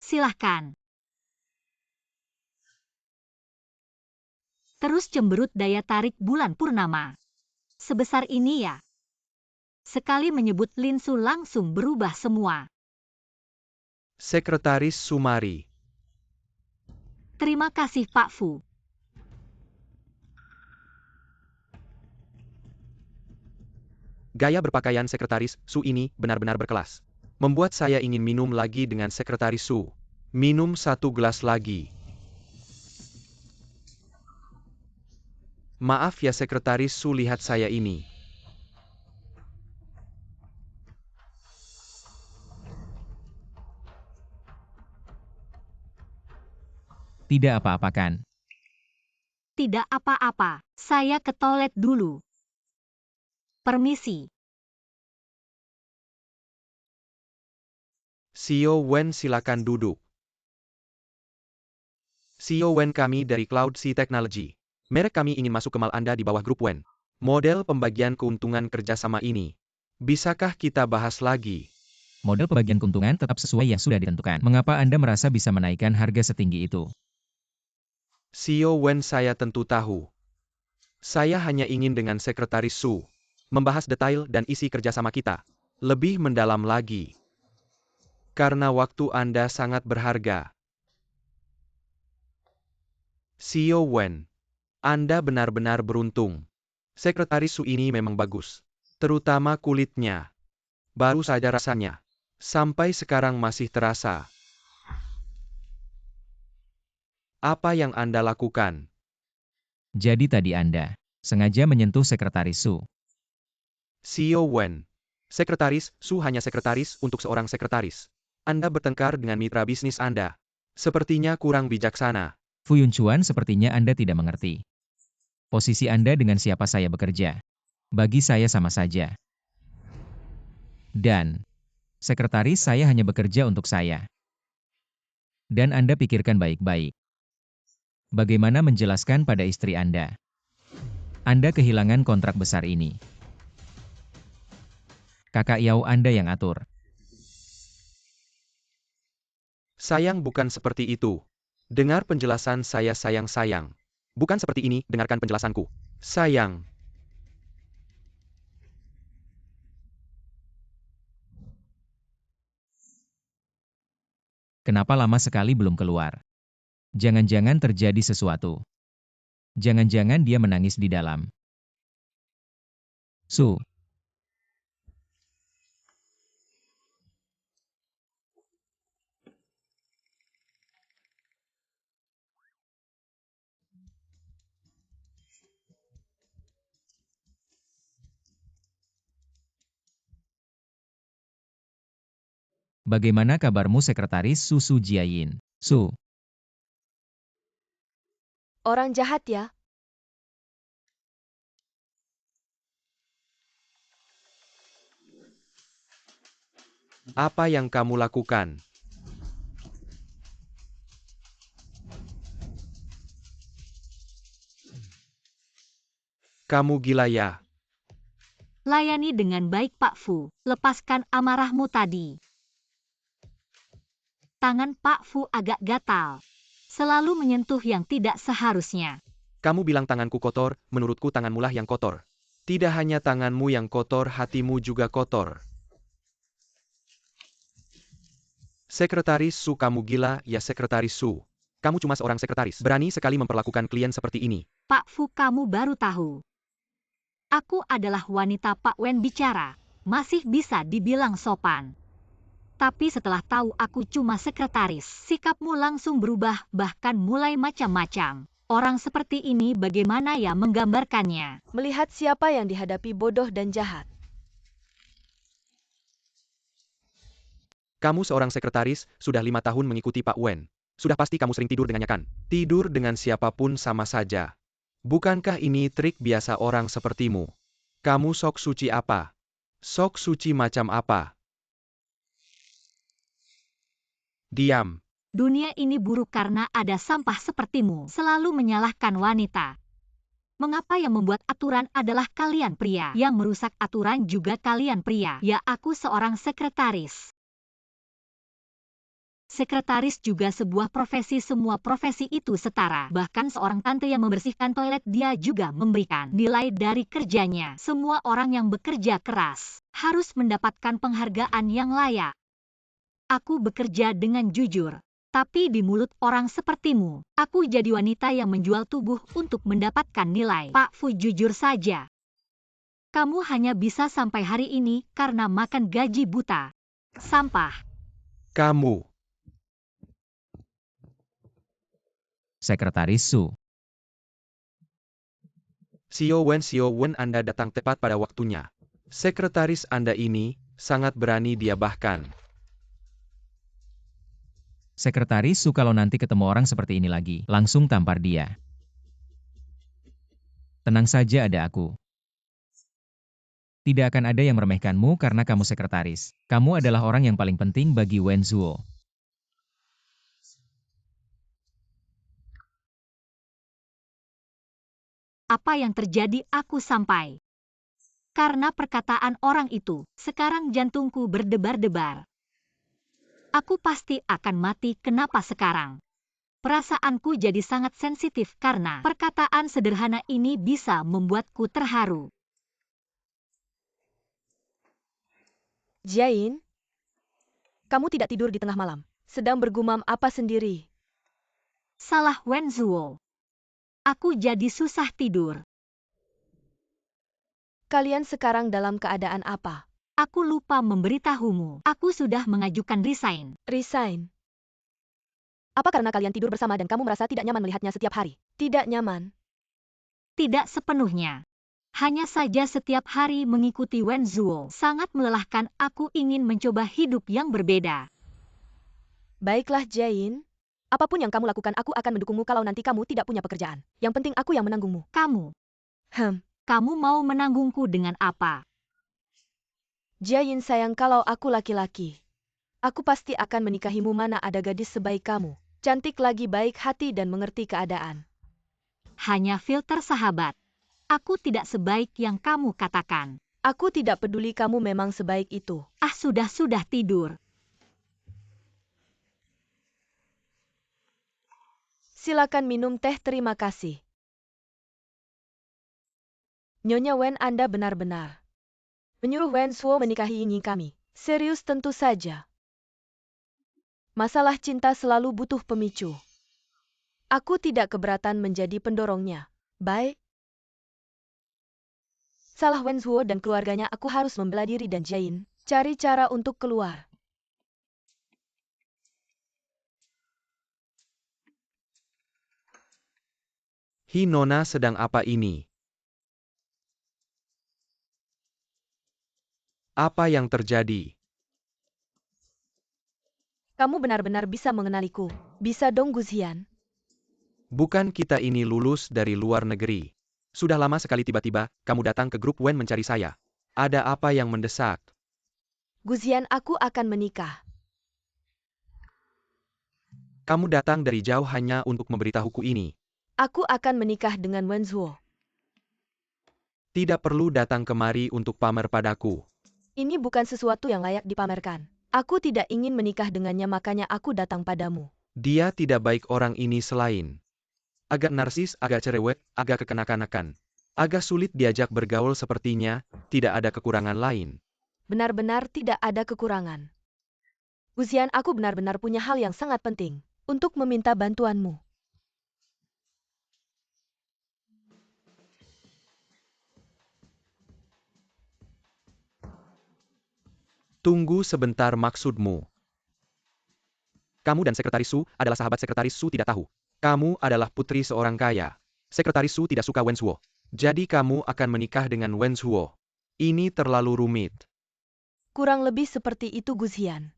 A: Silahkan. Terus cemberut daya tarik bulan purnama. Sebesar ini ya. Sekali menyebut Lin Su langsung berubah semua.
D: Sekretaris Sumari.
A: Terima kasih Pak Fu.
D: Gaya berpakaian Sekretaris Su ini benar-benar berkelas. Membuat saya ingin minum lagi dengan Sekretaris Su. Minum 1 gelas lagi. Maaf ya Sekretaris Su, lihat saya ini.
B: Tidak apa-apa kan?
A: Tidak apa-apa, saya ke toilet dulu. Permisi.
D: Xiao Wen, silakan duduk. Xiao Wen, kami dari Cloud Sea Technology. Merek kami ingin masuk ke mal Anda di bawah grup Wen. Model pembagian keuntungan kerjasama ini. Bisakah kita bahas lagi?
B: Model pembagian keuntungan tetap sesuai yang sudah ditentukan. Mengapa Anda merasa bisa menaikkan harga setinggi itu?
D: Xiao Wen, saya tentu tahu. Saya hanya ingin dengan Sekretaris Su membahas detail dan isi kerjasama kita. lebih mendalam lagi. Karena waktu Anda sangat berharga. Xiao Wen, Anda benar-benar beruntung. Sekretaris Su ini memang bagus. Terutama kulitnya. Baru saja rasanya. Sampai sekarang masih terasa. Apa yang Anda lakukan?
B: Jadi tadi Anda sengaja menyentuh Sekretaris Su.
D: Xiao Wen, Sekretaris Su hanya sekretaris untuk seorang sekretaris. Anda bertengkar dengan mitra bisnis Anda. Sepertinya kurang bijaksana.
B: Fu Yunchuan, sepertinya Anda tidak mengerti. Posisi Anda dengan siapa saya bekerja. Bagi saya sama saja. Dan sekretaris saya hanya bekerja untuk saya. Dan Anda pikirkan baik-baik. Bagaimana menjelaskan pada istri Anda? Anda kehilangan kontrak besar ini. Kakak Yao Anda yang atur.
D: Sayang, bukan seperti itu. Dengar penjelasan saya, sayang. Bukan seperti ini, dengarkan penjelasanku. Sayang.
B: Kenapa lama sekali belum keluar? Jangan-jangan terjadi sesuatu. Jangan-jangan dia menangis di dalam. Su. Bagaimana kabarmu Sekretaris Su Jiayin? Su.
C: Orang jahat ya?
D: Apa yang kamu lakukan? Kamu gila ya?
A: Layani dengan baik Pak Fu, lepaskan amarahmu tadi. Tangan Pak Fu agak gatal. Selalu menyentuh yang tidak seharusnya.
D: Kamu bilang tanganku kotor, menurutku tanganmulah yang kotor. Tidak hanya tanganmu yang kotor, hatimu juga kotor. Sekretaris Su, kamu gila ya Sekretaris Su? Kamu cuma seorang sekretaris, berani sekali memperlakukan klien seperti ini.
A: Pak Fu, kamu baru tahu. Aku adalah wanita. Pak Wen bicara. Masih bisa dibilang sopan. Tapi setelah tahu aku cuma sekretaris, sikapmu langsung berubah, bahkan mulai macam-macam. Orang seperti ini bagaimana ya menggambarkannya?
C: Melihat siapa yang dihadapi bodoh dan jahat.
D: Kamu seorang sekretaris, sudah 5 tahun mengikuti Pak Wen. Sudah pasti kamu sering tidur dengannya kan? Tidur dengan siapapun sama saja. Bukankah ini trik biasa orang sepertimu? Kamu sok suci apa? Sok suci macam apa? Diam.
A: Dunia ini buruk karena ada sampah sepertimu. Selalu menyalahkan wanita. Mengapa yang membuat aturan adalah kalian pria? Yang merusak aturan juga kalian pria. Ya, aku seorang sekretaris. Sekretaris juga sebuah profesi, semua profesi itu setara. Bahkan seorang tante yang membersihkan toilet dia juga memberikan nilai dari kerjanya. Semua orang yang bekerja keras harus mendapatkan penghargaan yang layak. Aku bekerja dengan jujur. Tapi di mulut orang sepertimu, aku jadi wanita yang menjual tubuh untuk mendapatkan nilai. Pak Fu, jujur saja. Kamu hanya bisa sampai hari ini karena makan gaji buta. Sampah.
D: Kamu.
B: Sekretaris Su.
D: Xiao Wen, Anda datang tepat pada waktunya. Sekretaris Anda ini sangat berani, dia bahkan.
B: Sekretaris Su, kalau nanti ketemu orang seperti ini lagi, langsung tampar dia. Tenang saja, ada aku. Tidak akan ada yang meremehkanmu karena kamu sekretaris. Kamu adalah orang yang paling penting bagi Wen Zuo.
A: Apa yang terjadi? Aku sampai. Karena perkataan orang itu, sekarang jantungku berdebar-debar. Aku pasti akan mati. Kenapa sekarang? Perasaanku jadi sangat sensitif karena perkataan sederhana ini bisa membuatku terharu.
C: Jiayin, kamu tidak tidur di tengah malam. Sedang bergumam apa sendiri?
A: Salah Wenzuo. Aku jadi susah tidur.
C: Kalian sekarang dalam keadaan apa?
A: Aku lupa memberitahumu. Aku sudah mengajukan resign.
C: Resign. Apa karena kalian tidur bersama dan kamu merasa tidak nyaman melihatnya setiap hari? Tidak nyaman.
A: Tidak sepenuhnya. Hanya saja setiap hari mengikuti Wenzuo sangat melelahkan. Aku ingin mencoba hidup yang berbeda.
C: Baiklah Jiayin. Apapun yang kamu lakukan aku akan mendukungmu kalau nanti kamu tidak punya pekerjaan. Yang penting aku yang menanggungmu.
A: Kamu
C: Kamu
A: mau menanggungku dengan apa?
C: Jiayin sayang kalau aku laki-laki. Aku pasti akan menikahimu mana ada gadis sebaik kamu. Cantik lagi baik hati dan mengerti keadaan.
A: Hanya filter sahabat. Aku tidak sebaik yang kamu katakan.
C: Aku tidak peduli kamu memang sebaik itu.
A: Sudah tidur.
C: Silakan minum teh terima kasih. Nyonya Wen Anda benar-benar menyuruh Wenzuo menikahi Ying kami. Serius tentu saja. Masalah cinta selalu butuh pemicu. Aku tidak keberatan menjadi pendorongnya. Baik. Salah Wenzuo dan keluarganya aku harus membela diri dan Jiayin. Cari cara untuk keluar.
D: Hi Nona sedang apa ini? Apa yang terjadi?
C: Kamu benar-benar bisa mengenaliku. Bisa dong Guzian.
D: Bukan kita ini lulus dari luar negeri. Sudah lama sekali tiba-tiba, kamu datang ke grup Wen mencari saya. Ada apa yang mendesak?
C: Guzian aku akan menikah.
D: Kamu datang dari jauh hanya untuk memberitahuku ini.
C: Aku akan menikah dengan Wenzuo.
D: Tidak perlu datang kemari untuk pamer padaku.
C: Ini bukan sesuatu yang layak dipamerkan. Aku tidak ingin menikah dengannya makanya aku datang padamu.
D: Dia tidak baik orang ini selain agak narsis, agak cerewet, agak kekanak-kanakan. Agak sulit diajak bergaul sepertinya, tidak ada kekurangan lain.
C: Benar-benar tidak ada kekurangan. Guzian aku benar-benar punya hal yang sangat penting untuk meminta bantuanmu.
D: Tunggu sebentar maksudmu. Kamu dan Sekretaris Su adalah sahabat Sekretaris Su tidak tahu. Kamu adalah putri seorang kaya. Sekretaris Su tidak suka Wenzuo. Jadi kamu akan menikah dengan Wenzuo. Ini terlalu rumit.
C: Kurang lebih seperti itu Guzian.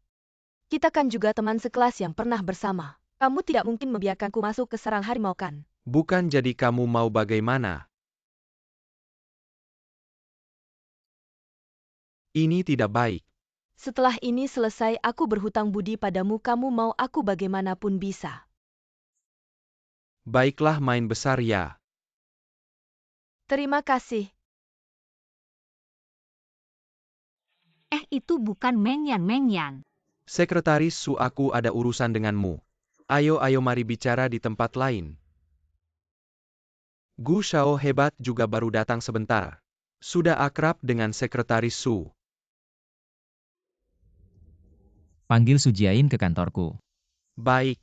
C: Kita kan juga teman sekelas yang pernah bersama. Kamu tidak mungkin membiarkanku masuk ke sarang harimau kan?
D: Bukan jadi kamu mau bagaimana? Ini tidak baik.
C: Setelah ini selesai aku berhutang budi padamu kamu mau aku bagaimanapun bisa.
D: Baiklah main besar ya.
C: Terima kasih.
A: Itu bukan Mengyan.
D: Sekretaris Su aku ada urusan denganmu. Ayo mari bicara di tempat lain. Gu Shao hebat juga baru datang sebentar. Sudah akrab dengan Sekretaris Su.
B: Panggil Su Jiayin ke kantorku.
D: Baik.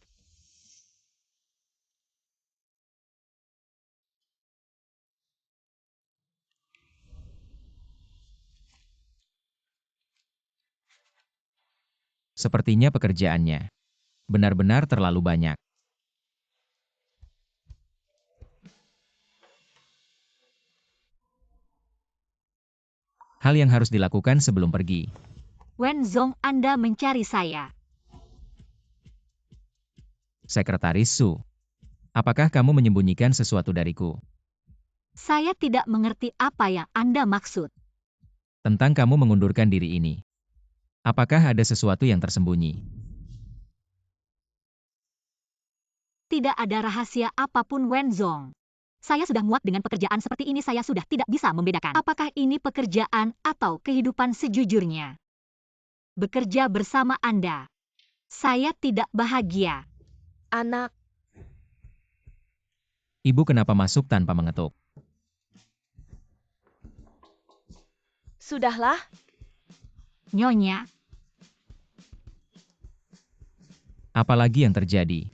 B: Sepertinya pekerjaannya benar-benar terlalu banyak. Hal yang harus dilakukan sebelum pergi.
A: Wenzong Anda mencari saya.
B: Sekretaris Su, apakah kamu menyembunyikan sesuatu dariku?
A: Saya tidak mengerti apa yang Anda maksud.
B: Tentang kamu mengundurkan diri ini. Apakah ada sesuatu yang tersembunyi?
A: Tidak ada rahasia apapun Wenzong. Saya sudah muak dengan pekerjaan seperti ini saya sudah tidak bisa membedakan. Apakah ini pekerjaan atau kehidupan sejujurnya? Bekerja bersama Anda. Saya tidak bahagia.
C: Anak,
B: Ibu kenapa masuk tanpa mengetuk?
C: sudahlah.
A: Nyonya.
B: Apalagi yang terjadi?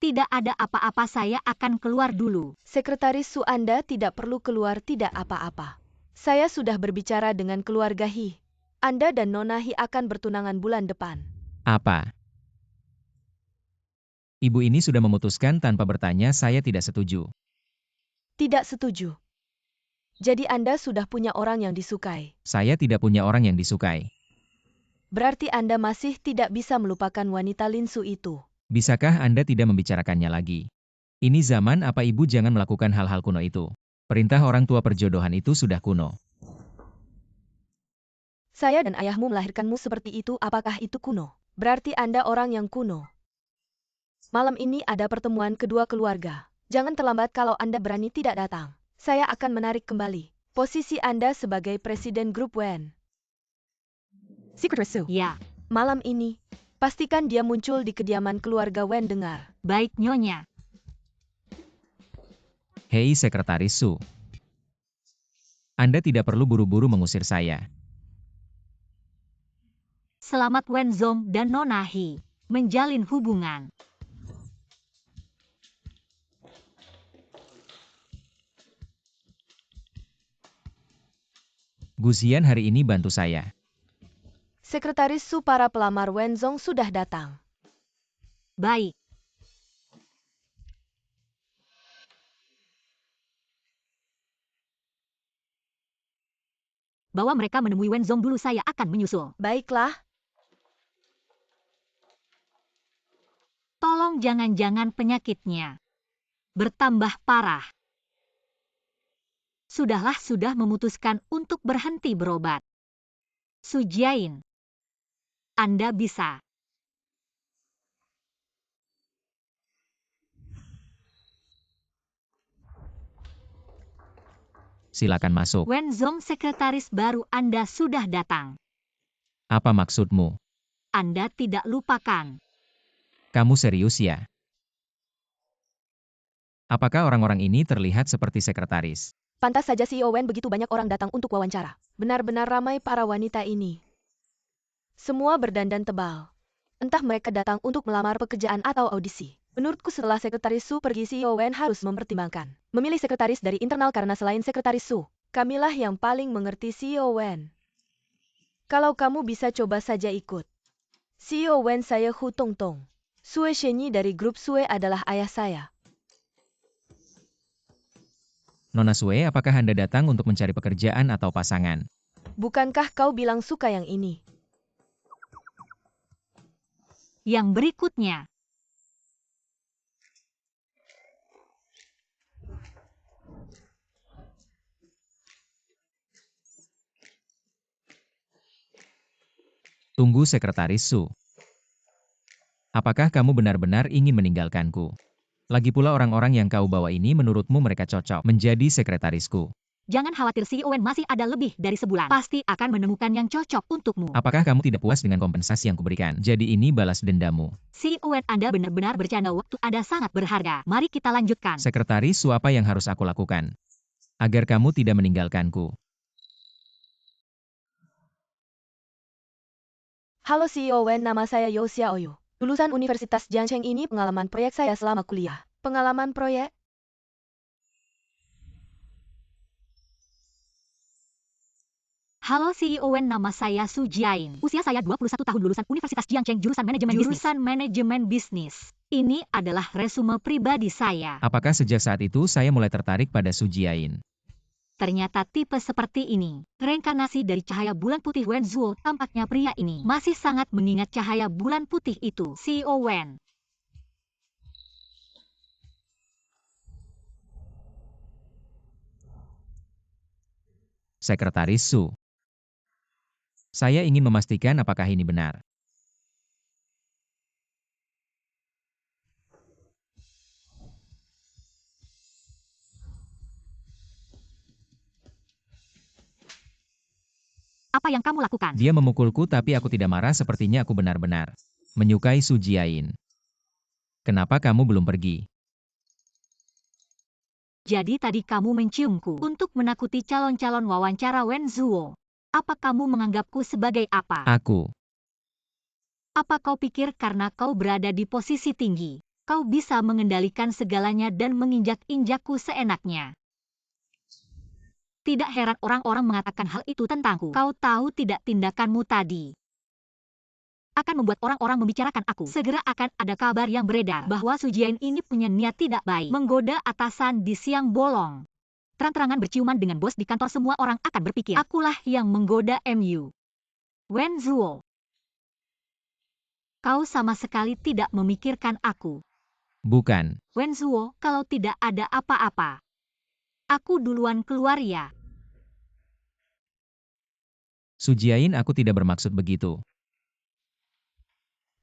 A: Tidak ada apa-apa, saya akan keluar dulu.
C: Sekretaris Su, Anda tidak perlu keluar, tidak apa-apa. Saya sudah berbicara dengan keluarga Hi. Anda dan Nona Hi akan bertunangan bulan depan.
B: Apa? Ibu ini sudah memutuskan tanpa bertanya, saya tidak setuju.
C: Tidak setuju. Jadi Anda sudah punya orang yang disukai.
B: Saya tidak punya orang yang disukai.
C: Berarti Anda masih tidak bisa melupakan wanita Lin Su itu.
B: Bisakah Anda tidak membicarakannya lagi? Ini zaman apa ibu jangan melakukan hal-hal kuno itu. Perintah orang tua perjodohan itu sudah kuno.
C: Saya dan ayahmu melahirkanmu seperti itu, apakah itu kuno? Berarti Anda orang yang kuno. Malam ini ada pertemuan kedua keluarga. Jangan terlambat, kalau Anda berani tidak datang. Saya akan menarik kembali posisi Anda sebagai presiden grup Wen. Sekretaris Su.
A: Ya,
C: Malam ini, pastikan dia muncul di kediaman keluarga Wen dengar.
A: baik Nyonya.
B: Hei Sekretaris Su. Anda tidak perlu buru-buru mengusir saya.
A: Selamat Wen Zong dan Nona Hi menjalin hubungan.
B: Guzian hari ini bantu saya.
C: Sekretaris Su, para pelamar Wen Zong sudah datang.
A: Baik. Bawa mereka menemui Wen Zong dulu, saya akan menyusul.
C: Baiklah.
A: Tolong jangan-jangan penyakitnya bertambah parah. Sudahlah, sudah memutuskan untuk berhenti berobat. Su Jiayin, Anda bisa.
B: Silakan masuk.
A: Wen Zong, sekretaris baru Anda sudah datang.
B: Apa maksudmu?
A: Anda tidak lupakan.
B: Kamu serius ya? Apakah orang-orang ini terlihat seperti sekretaris?
C: Pantas saja CEO Wen begitu banyak orang datang untuk wawancara. Benar-benar ramai para wanita ini. Semua berdandan tebal. Entah mereka datang untuk melamar pekerjaan atau audisi. Menurutku setelah Sekretaris Su pergi, CEO Wen harus mempertimbangkan memilih sekretaris dari internal, karena selain Sekretaris Su, kamilah yang paling mengerti CEO Wen. Kalau kamu bisa coba saja ikut. CEO Wen, saya Hu Tongtong. Sue Shenyi dari grup Sue adalah ayah saya.
B: Nona Sue, apakah Anda datang untuk mencari pekerjaan atau pasangan?
C: Bukankah kau bilang suka yang ini?
A: Yang berikutnya.
B: Tunggu Sekretaris Su. Apakah kamu benar-benar ingin meninggalkanku? Lagi pula orang-orang yang kau bawa ini menurutmu mereka cocok menjadi sekretarisku?
A: Jangan khawatir, CEO Wen masih ada lebih dari sebulan. Pasti akan menemukan yang cocok untukmu.
B: Apakah kamu tidak puas dengan kompensasi yang kuberikan? Jadi ini balas dendamu.
A: CEO Wen, Anda benar-benar bercanda, waktu Anda sangat berharga. Mari kita lanjutkan.
B: Sekretaris Su, apa yang harus aku lakukan agar kamu tidak meninggalkanku?
C: Halo CEO Wen, nama saya Yo Xiaoyu. Lulusan Universitas Jiangcheng, ini pengalaman proyek saya selama kuliah. Pengalaman proyek?
A: Halo CEO Wen, nama saya Su Jiayin. Usia saya 21 tahun, lulusan Universitas Jiangcheng, jurusan manajemen bisnis. Ini adalah resume pribadi saya.
B: Apakah sejak saat itu saya mulai tertarik pada Su Jiayin?
A: Ternyata tipe seperti ini, reinkarnasi dari cahaya bulan putih Wen Zuo. Tampaknya pria ini masih sangat mengingat cahaya bulan putih itu. CEO Wen.
B: Sekretaris Su. Saya ingin memastikan apakah ini benar.
A: Apa yang kamu lakukan?
B: Dia memukulku tapi aku tidak marah, sepertinya aku benar-benar menyukai Su Jiayin. Kenapa kamu belum pergi?
A: Jadi tadi kamu menciumku untuk menakuti calon-calon wawancara Wen Zuo. Apa kamu menganggapku sebagai apa?
B: Aku.
A: Apa kau pikir karena kau berada di posisi tinggi, kau bisa mengendalikan segalanya dan menginjak-injakku seenaknya? Tidak heran orang-orang mengatakan hal itu tentangku. Kau tahu tidak tindakanmu tadi akan membuat orang-orang membicarakan aku. Segera akan ada kabar yang beredar bahwa Su Jiayin ini punya niat tidak baik, menggoda atasan di siang bolong. Terang-terangan berciuman dengan bos di kantor, semua orang akan berpikir, akulah yang menggoda MU. Wen Zuo, kau sama sekali tidak memikirkan aku.
B: Bukan.
A: Wen Zuo, kalau tidak ada apa-apa, aku duluan keluar ya.
B: Su Jiayin, aku tidak bermaksud begitu.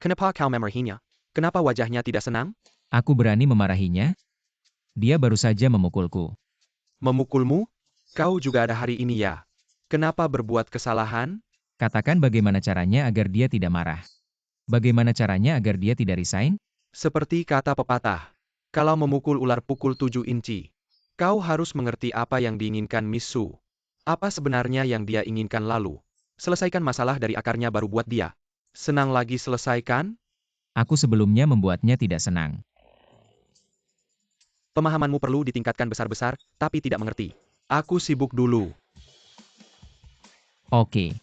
D: Kenapa kau memarahinya? Kenapa wajahnya tidak senang?
B: Aku berani memarahinya? Dia baru saja memukulku.
D: Memukulmu? Kau juga ada hari ini ya? Kenapa berbuat kesalahan?
B: Katakan bagaimana caranya agar dia tidak marah. Bagaimana caranya agar dia tidak resign?
D: Seperti kata pepatah, kalau memukul ular pukul 7 inci. Kau harus mengerti apa yang diinginkan Miss Su. Apa sebenarnya yang dia inginkan lalu. Selesaikan masalah dari akarnya baru buat dia senang lagi selesaikan.
B: Aku sebelumnya membuatnya tidak senang.
D: Pemahamanmu perlu ditingkatkan besar-besar, tapi tidak mengerti. Aku sibuk dulu.
B: Oke.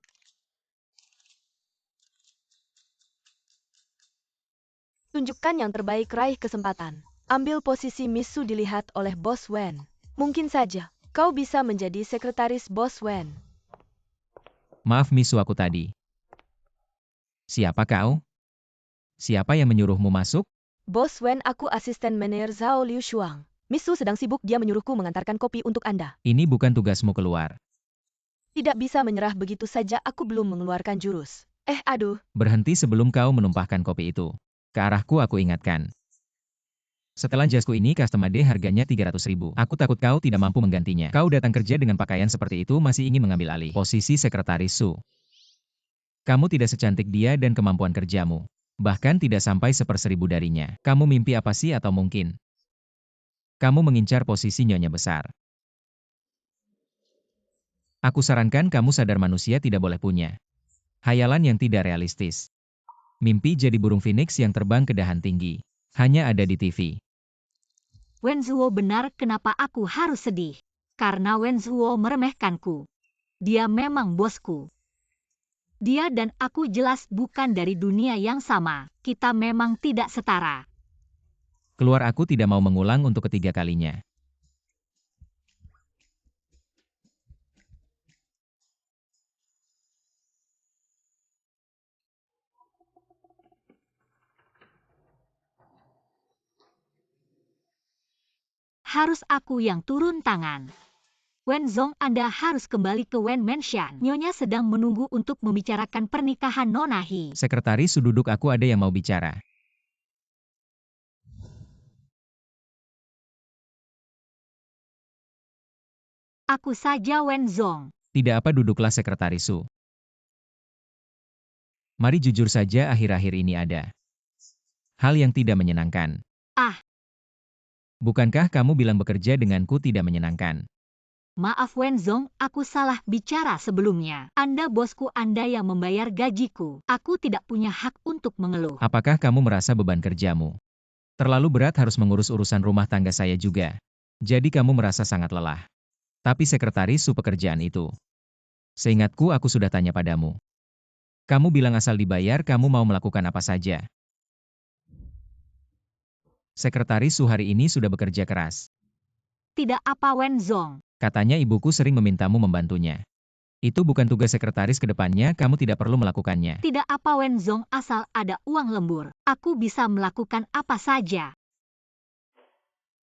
C: Tunjukkan yang terbaik, raih kesempatan. Ambil posisi Miss Su dilihat oleh Bos Wen. Mungkin saja, kau bisa menjadi sekretaris Bos Wen.
B: Maaf Misu, aku tadi. Siapa kau? Siapa yang menyuruhmu masuk?
C: Bos Wen, aku asisten manajer Zhao Liu Shuang. Miss Su sedang sibuk, dia menyuruhku mengantarkan kopi untuk Anda.
B: Ini bukan tugasmu keluar.
C: Tidak bisa menyerah begitu saja, aku belum mengeluarkan jurus. Aduh.
B: Berhenti sebelum kau menumpahkan kopi itu. Ke arahku, aku ingatkan. Setelah jasku ini custom made harganya 300.000. Aku takut kau tidak mampu menggantinya. Kau datang kerja dengan pakaian seperti itu masih ingin mengambil alih posisi sekretaris Su. Kamu tidak secantik dia dan kemampuan kerjamu. Bahkan tidak sampai 1/1000 darinya. Kamu mimpi apa sih, atau mungkin kamu mengincar posisi nyonya besar? Aku sarankan kamu sadar manusia tidak boleh punya hayalan yang tidak realistis. Mimpi jadi burung phoenix yang terbang ke dahan tinggi. Hanya ada di TV.
A: Wen Zuo benar, kenapa aku harus sedih? Karena Wen Zuo meremehkanku. Dia memang bosku. Dia dan aku jelas bukan dari dunia yang sama. Kita memang tidak setara.
B: Keluar, aku tidak mau mengulang untuk ketiga kalinya.
A: Harus aku yang turun tangan. Wen Zong, Anda harus kembali ke Wen Mansion. Nyonya sedang menunggu untuk membicarakan pernikahan Nona He.
B: Sekretaris Su, duduk, aku ada yang mau bicara.
A: Aku saja Wen Zong.
B: Tidak apa, duduklah Sekretaris Su. Mari jujur saja, akhir-akhir ini ada hal yang tidak menyenangkan. Bukankah kamu bilang bekerja denganku tidak menyenangkan?
A: Maaf Wen Zong, aku salah bicara sebelumnya. Anda bosku, Anda yang membayar gajiku. Aku tidak punya hak untuk mengeluh.
B: Apakah kamu merasa beban kerjamu terlalu berat, harus mengurus urusan rumah tangga saya juga? Jadi kamu merasa sangat lelah. Tapi Sekretaris Su, pekerjaan itu, seingatku aku sudah tanya padamu. Kamu bilang asal dibayar kamu mau melakukan apa saja. Sekretaris Su hari ini sudah bekerja keras.
A: Tidak apa Wen Zong.
B: Katanya ibuku sering memintamu membantunya. Itu bukan tugas sekretaris, ke depannya kamu tidak perlu melakukannya.
A: Tidak apa Wen Zong, asal ada uang lembur. Aku bisa melakukan apa saja.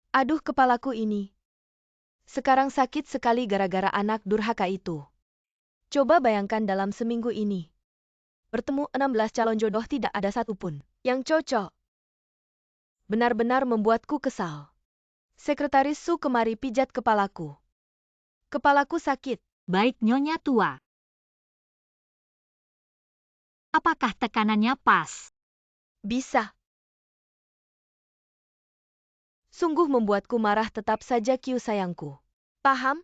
C: Aduh, kepalaku ini. Sekarang sakit sekali gara-gara anak durhaka itu. Coba bayangkan dalam seminggu ini. Bertemu 16 calon jodoh, tidak ada satupun yang cocok. Benar-benar membuatku kesal. Sekretaris Su kemari pijat kepalaku. Kepalaku sakit.
A: Baik Nyonya tua. Apakah tekanannya pas?
C: Bisa. Sungguh membuatku marah, tetap saja Kyu sayangku. Paham?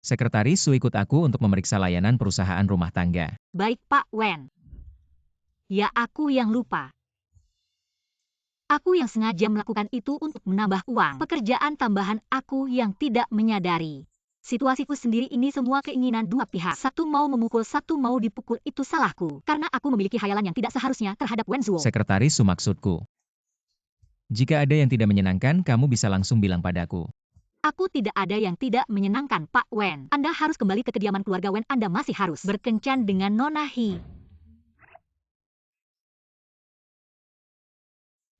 B: Sekretaris Su ikut aku untuk memeriksa layanan perusahaan rumah tangga.
A: Baik Pak Wen. Ya aku yang lupa. Aku yang sengaja melakukan itu untuk menambah uang. Pekerjaan tambahan aku yang tidak menyadari. Situasiku sendiri ini semua keinginan dua pihak. Satu mau memukul, satu mau dipukul, itu salahku. Karena aku memiliki khayalan yang tidak seharusnya terhadap Wen Zhuo.
B: Sekretaris Su maksudku. Jika ada yang tidak menyenangkan, kamu bisa langsung bilang padaku.
A: Aku tidak ada yang tidak menyenangkan, Pak Wen. Anda harus kembali ke kediaman keluarga Wen. Anda masih harus berkencan dengan Nona He.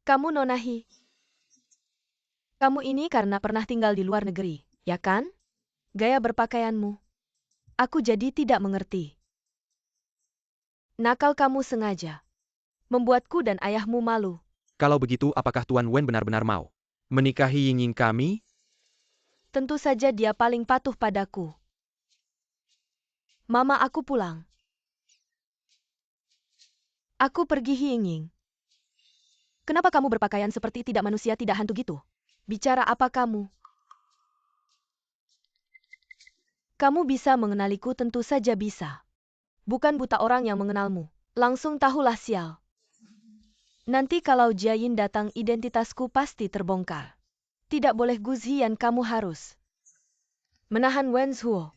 C: Kamu Nona He. Kamu ini karena pernah tinggal di luar negeri, ya kan? Gaya berpakaianmu. Aku jadi tidak mengerti. Nakal kamu sengaja. Membuatku dan ayahmu malu.
D: Kalau begitu, apakah Tuan Wen benar-benar mau menikahi Ying kami?
C: Tentu saja dia paling patuh padaku. Mama aku pulang. Aku pergi Ying. Kenapa kamu berpakaian seperti tidak manusia, tidak hantu gitu? Bicara apa kamu? Kamu bisa mengenaliku, tentu saja bisa. Bukan buta orang yang mengenalmu. Langsung tahulah sial. Nanti kalau Jiayin datang, identitasku pasti terbongkar. Tidak boleh Guzian, kamu harus menahan Wen Zhuo.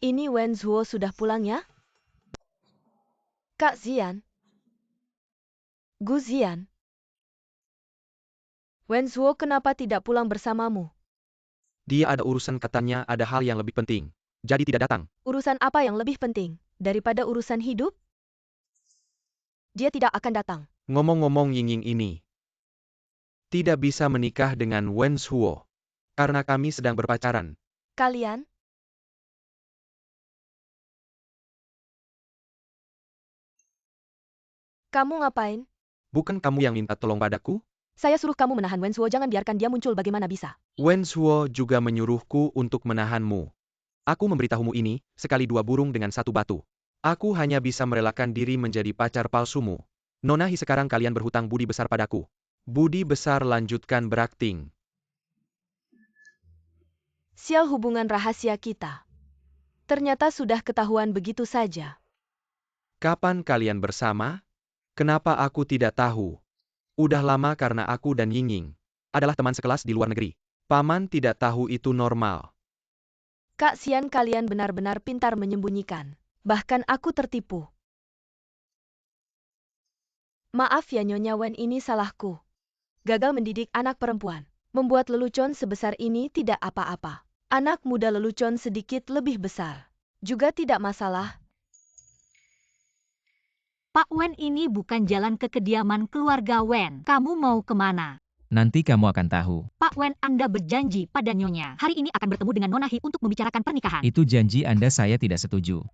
C: Ini Wen Zhuo sudah pulang ya? Kak Zian. Guzian. Wen Zhuo kenapa tidak pulang bersamamu?
D: Dia ada urusan, katanya ada hal yang lebih penting. Jadi tidak datang.
C: Urusan apa yang lebih penting daripada urusan hidup? Dia tidak akan datang.
D: Ngomong-ngomong, Ying ini tidak bisa menikah dengan Wen Zhuo karena kami sedang berpacaran.
C: Kalian? Kamu ngapain?
D: Bukan kamu yang minta tolong padaku?
C: Saya suruh kamu menahan Wen Zhuo, jangan biarkan dia muncul, bagaimana bisa?
D: Wen Zhuo juga menyuruhku untuk menahanmu. Aku memberitahumu ini, sekali dua burung dengan satu batu. Aku hanya bisa merelakan diri menjadi pacar palsumu. Nona He, sekarang kalian berhutang budi besar padaku. Budi besar, lanjutkan berakting.
C: Sial, hubungan rahasia kita. Ternyata sudah ketahuan begitu saja.
D: Kapan kalian bersama? Kenapa aku tidak tahu? Udah lama, karena aku dan Ying adalah teman sekelas di luar negeri. Paman tidak tahu, itu normal.
C: Kak Xian, kalian benar-benar pintar menyembunyikan. Bahkan aku tertipu. Maaf ya Nyonya Wen, ini salahku. Gagal mendidik anak perempuan. Membuat lelucon sebesar ini tidak apa-apa. Anak muda lelucon sedikit lebih besar. Juga tidak masalah.
A: Pak Wen, ini bukan jalan ke kediaman keluarga Wen. Kamu mau kemana?
B: Nanti kamu akan tahu.
A: Pak Wen, Anda berjanji pada Nyonya hari ini akan bertemu dengan Nona He untuk membicarakan pernikahan.
B: Itu janji Anda, saya tidak setuju.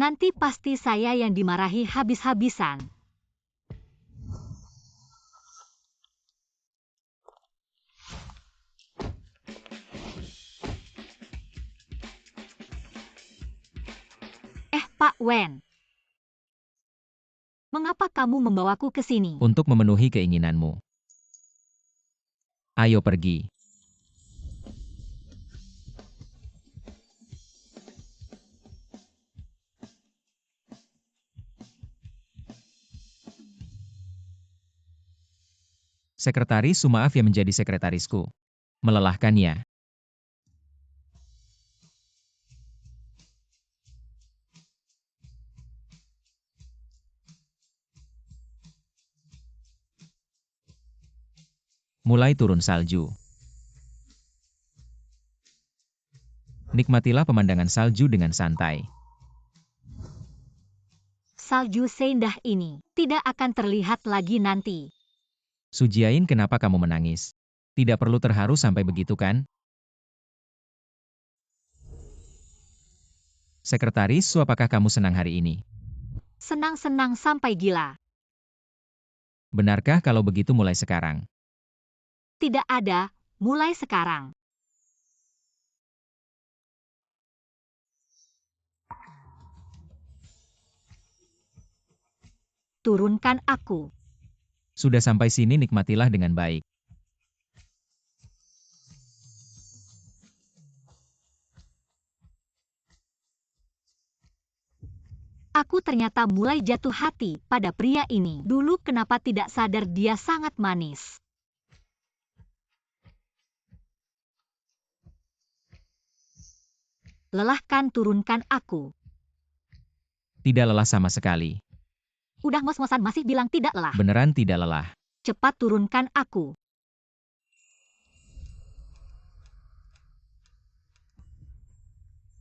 A: Nanti pasti saya yang dimarahi habis-habisan. Pak Wen. Mengapa kamu membawaku ke sini?
B: Untuk memenuhi keinginanmu. Ayo pergi. Sekretaris Su, maaf ya menjadi sekretarisku. Melelahkan ya. Mulai turun salju. Nikmatilah pemandangan salju dengan santai.
A: Salju seindah ini tidak akan terlihat lagi nanti.
B: Su Jiayin, kenapa kamu menangis? Tidak perlu terharu sampai begitu kan? Sekretaris Su, apakah kamu senang hari ini?
A: Senang-senang sampai gila.
B: Benarkah kalau begitu mulai sekarang?
A: Tidak ada, mulai sekarang. Turunkan aku.
B: Sudah sampai sini, nikmatilah dengan baik.
A: Aku ternyata mulai jatuh hati pada pria ini. Dulu kenapa tidak sadar dia sangat manis. Lelahkan turunkan aku.
B: Tidak lelah sama sekali.
A: Udah ngos-ngosan masih bilang tidak lelah.
B: Beneran tidak lelah.
A: Cepat turunkan aku.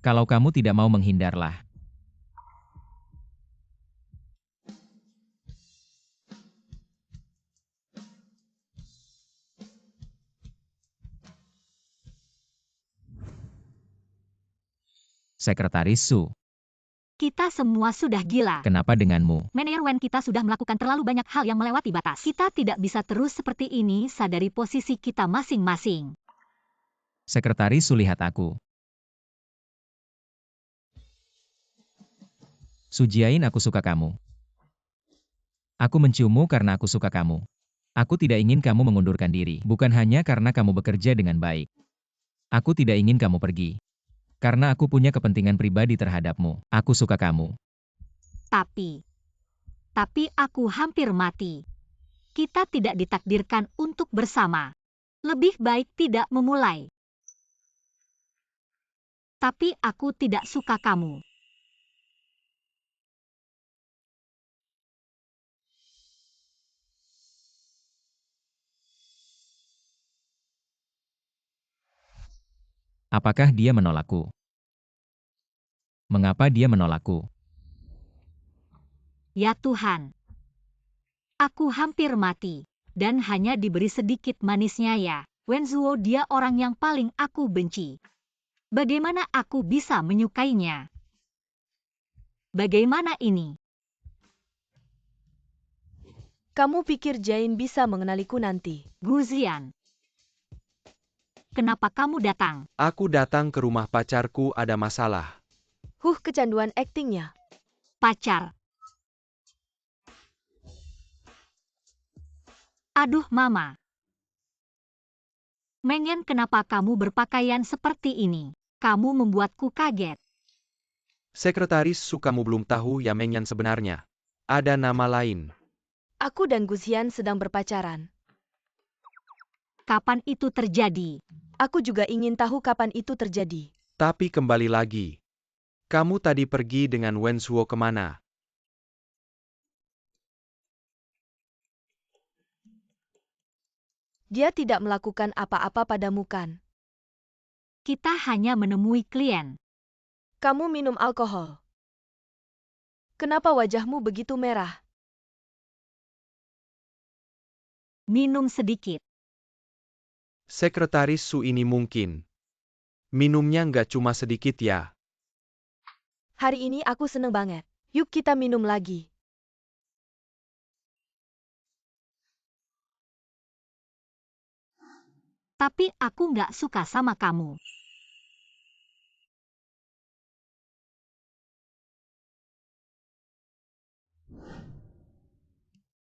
B: Kalau kamu tidak mau menghindarlah. Sekretaris Su,
A: Kita semua sudah gila.
B: kenapa denganmu?
A: Manajer Wen, kita sudah melakukan terlalu banyak hal yang melewati batas. Kita tidak bisa terus seperti ini, sadari posisi kita masing-masing.
B: Sekretaris Su, lihat aku. Sujiain, aku suka kamu. Aku menciummu karena aku suka kamu. Aku tidak ingin kamu mengundurkan diri, bukan hanya karena kamu bekerja dengan baik. Aku tidak ingin kamu pergi. Karena aku punya kepentingan pribadi terhadapmu. Aku suka kamu.
A: Tapi aku hampir mati. Kita tidak ditakdirkan untuk bersama. Lebih baik tidak memulai. Tapi aku tidak suka kamu.
B: Apakah dia menolakku? Mengapa dia menolakku?
A: Ya Tuhan. Aku hampir mati. Dan hanya diberi sedikit manisnya ya. Wenzuo, dia orang yang paling aku benci. Bagaimana aku bisa menyukainya? Bagaimana ini?
C: Kamu pikir Jain bisa mengenaliku nanti?
A: Guzian. Kenapa kamu datang?
D: Aku datang ke rumah pacarku, ada masalah.
C: Kecanduan aktingnya.
A: Pacar. Aduh mama. Mengen, kenapa kamu berpakaian seperti ini? Kamu membuatku kaget.
D: Sekretaris Su, kamu belum tahu ya Mengyan sebenarnya. Ada nama lain.
C: Aku dan Guzian sedang berpacaran.
A: Kapan itu terjadi?
C: Aku juga ingin tahu kapan itu terjadi.
D: Tapi kembali lagi. Kamu tadi pergi dengan Wenzuo kemana?
C: Dia tidak melakukan apa-apa padamu kan?
A: Kita hanya menemui klien.
C: Kamu minum alkohol. Kenapa wajahmu begitu merah?
A: Minum sedikit.
D: Sekretaris Su, ini mungkin. Minumnya nggak cuma sedikit ya.
C: Hari ini aku seneng banget. Yuk kita minum lagi.
A: Tapi aku nggak suka sama kamu.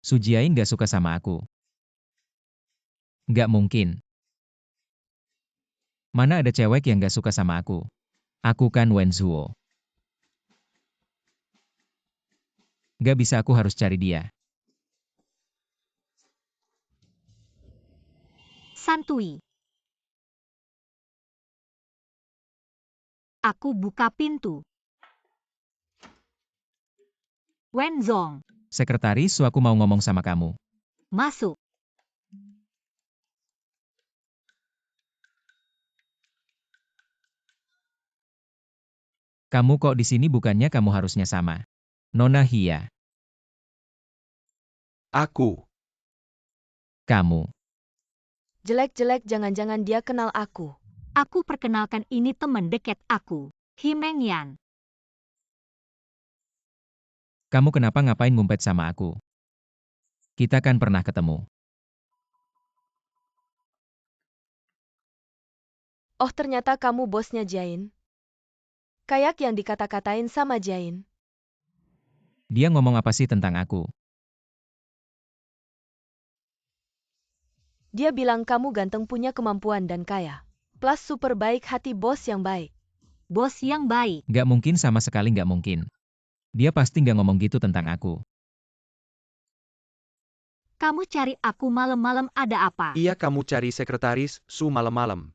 B: Sujiain gak suka sama aku. Gak mungkin. Mana ada cewek yang gak suka sama aku? Aku kan Wenzuo. Gak bisa, aku harus cari dia.
A: Santui. Aku buka pintu. Wenzong,
B: Sekretaris Su, aku mau ngomong sama kamu.
A: masuk.
B: Kamu kok di sini, bukannya kamu harusnya sama Nona Hia.
D: Aku.
B: Kamu.
C: Jelek-jelek, jangan-jangan dia kenal aku.
A: Aku perkenalkan, ini teman dekat aku. Himengyan.
B: Kamu kenapa ngapain ngumpet sama aku? Kita kan pernah ketemu.
C: Oh, ternyata kamu bosnya Jain. Kayak yang dikata-katain sama Jain.
B: Dia ngomong apa sih tentang aku?
C: Dia bilang kamu ganteng, punya kemampuan dan kaya. Plus super baik hati, bos yang baik.
A: Bos yang baik.
B: Gak mungkin, sama sekali gak mungkin. Dia pasti nggak ngomong gitu tentang aku.
A: Kamu cari aku malam-malam ada apa?
D: Iya, kamu cari sekretaris Su malam-malam.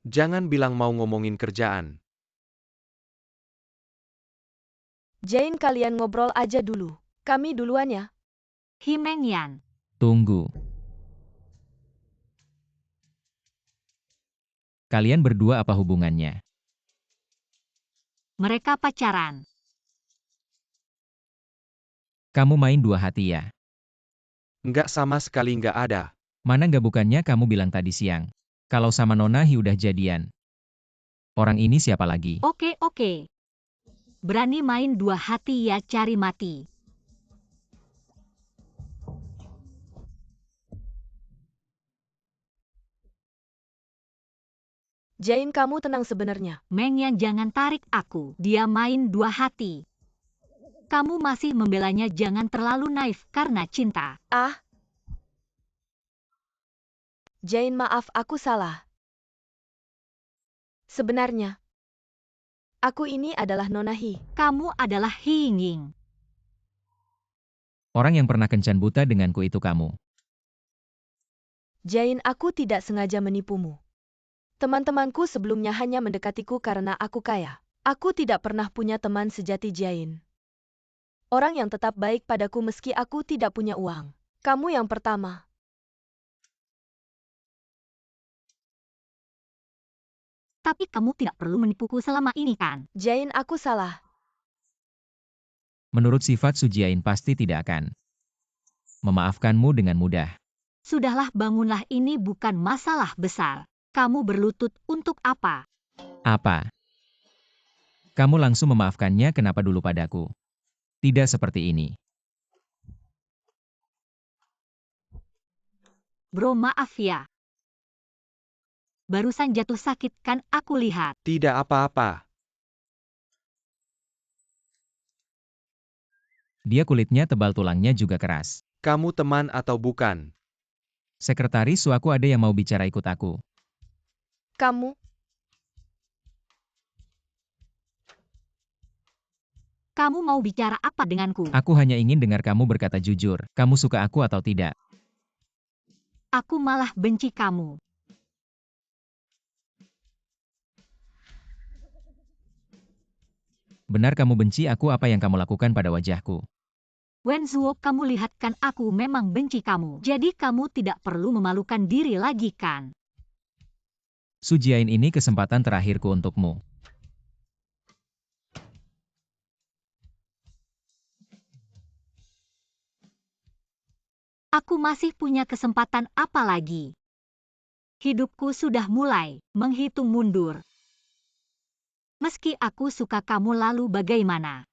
D: Jangan bilang mau ngomongin kerjaan.
C: Jane, kalian ngobrol aja dulu. Kami duluan ya.
A: Himengyan.
B: Tunggu. Kalian berdua apa hubungannya?
A: Mereka pacaran.
B: Kamu main dua hati ya?
D: Nggak, sama sekali nggak ada.
B: Mana nggak, bukannya kamu bilang tadi siang. Kalau sama Nonahi udah jadian. Orang ini siapa lagi?
A: Oke. Berani main dua hati ya, cari mati.
C: Jane, kamu tenang sebenarnya.
A: Mengyan, jangan tarik aku. Dia main dua hati. Kamu masih membelanya, jangan terlalu naif karena cinta.
C: Ah. Jane, maaf, aku salah. Sebenarnya, aku ini adalah Nonahi.
A: Kamu adalah Hiying.
B: Orang yang pernah kencan buta denganku itu kamu.
C: Jane, aku tidak sengaja menipumu. Teman-temanku sebelumnya hanya mendekatiku karena aku kaya. Aku tidak pernah punya teman sejati, Jane. Orang yang tetap baik padaku meski aku tidak punya uang. Kamu yang pertama.
A: Tapi kamu tidak perlu menipuku selama ini kan?
C: Jane, aku salah.
B: Menurut sifat Sujiain pasti tidak akan memaafkanmu dengan mudah.
A: Sudahlah, bangunlah, ini bukan masalah besar. Kamu berlutut untuk apa?
B: Apa? Kamu langsung memaafkannya, kenapa dulu padaku? Tidak seperti ini.
A: Bro, maaf ya. Barusan jatuh sakit kan aku lihat.
D: Tidak apa-apa.
B: Dia kulitnya tebal, tulangnya juga keras.
D: Kamu teman atau bukan?
B: Sekretaris Su, aku ada yang mau bicara, ikut aku.
C: Kamu?
A: Kamu mau bicara apa denganku?
B: Aku hanya ingin dengar kamu berkata jujur. Kamu suka aku atau tidak?
A: Aku malah benci kamu.
B: Benar kamu benci aku, apa yang kamu lakukan pada wajahku?
A: Wen Zuo, kamu lihat kan aku memang benci kamu. Jadi kamu tidak perlu memalukan diri lagi kan?
B: Sujiain, ini kesempatan terakhirku untukmu.
A: Aku masih punya kesempatan apa lagi? Hidupku sudah mulai menghitung mundur. Meski aku suka kamu, lalu bagaimana?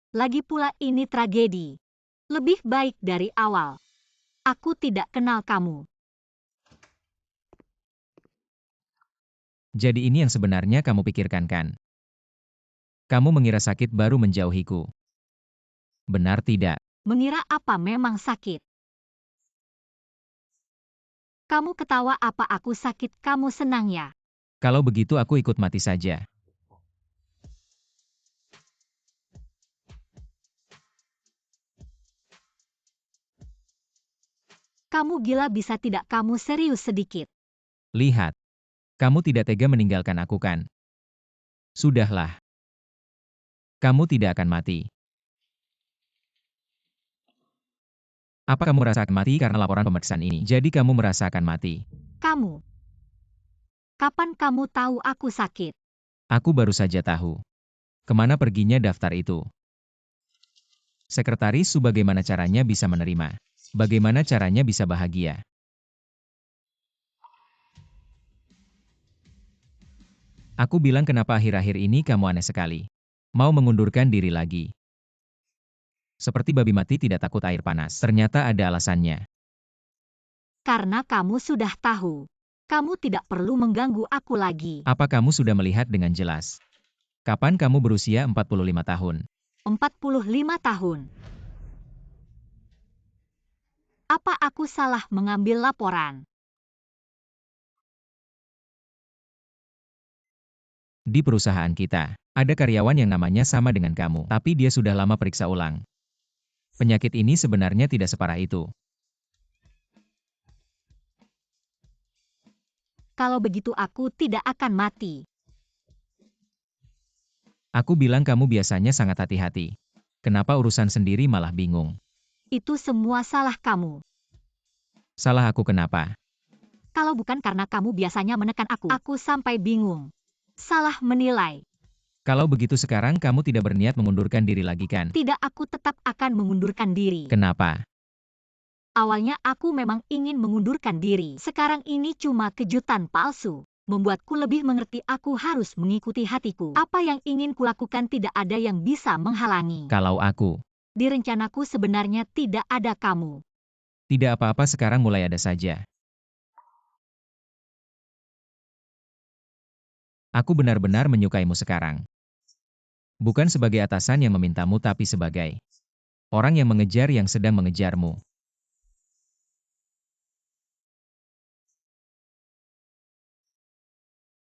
A: Lagi pula ini tragedi. Lebih baik dari awal. Aku tidak kenal kamu.
B: Jadi ini yang sebenarnya kamu pikirkan kan? Kamu mengira sakit baru menjauhiku. Benar tidak?
A: Mengira apa memang sakit? Kamu ketawa apa aku sakit, kamu senang ya?
B: Kalau begitu aku ikut mati saja.
A: Kamu gila, bisa tidak kamu serius sedikit?
B: Lihat. Kamu tidak tega meninggalkan aku kan? Sudahlah. Kamu tidak akan mati. Apa kamu merasakan mati karena laporan pemeriksaan ini? Jadi kamu merasakan mati.
A: Kamu. Kapan kamu tahu aku sakit?
B: Aku baru saja tahu. Kemana perginya daftar itu? Sekretaris Su, bagaimana caranya bisa menerima? Bagaimana caranya bisa bahagia? Aku bilang kenapa akhir-akhir ini kamu aneh sekali. Mau mengundurkan diri lagi. Seperti babi mati tidak takut air panas. Ternyata ada alasannya.
A: Karena kamu sudah tahu. Kamu tidak perlu mengganggu aku lagi.
B: Apa kamu sudah melihat dengan jelas? Kapan kamu berusia 45 tahun?
A: 45 tahun. Apa aku salah mengambil laporan?
B: Di perusahaan kita, Ada karyawan yang namanya sama dengan kamu, tapi dia sudah lama periksa ulang. Penyakit ini sebenarnya tidak separah itu.
A: Kalau begitu aku tidak akan mati.
B: Aku bilang kamu biasanya sangat hati-hati. Kenapa urusan sendiri malah bingung?
A: Itu semua salah kamu.
B: Salah aku kenapa?
A: Kalau bukan karena kamu biasanya menekan aku sampai bingung. Salah menilai.
B: Kalau begitu sekarang kamu tidak berniat mengundurkan diri lagi kan?
A: Tidak, aku tetap akan mengundurkan diri.
B: Kenapa?
A: Awalnya aku memang ingin mengundurkan diri. Sekarang ini cuma kejutan palsu. Membuatku lebih mengerti aku harus mengikuti hatiku. Apa yang ingin kulakukan tidak ada yang bisa menghalangi.
B: Kalau aku
A: Di rencanaku sebenarnya tidak ada kamu.
B: tidak apa-apa sekarang mulai ada saja. Aku benar-benar menyukaimu sekarang. Bukan sebagai atasan yang memintamu tapi sebagai orang yang mengejar yang sedang mengejarmu.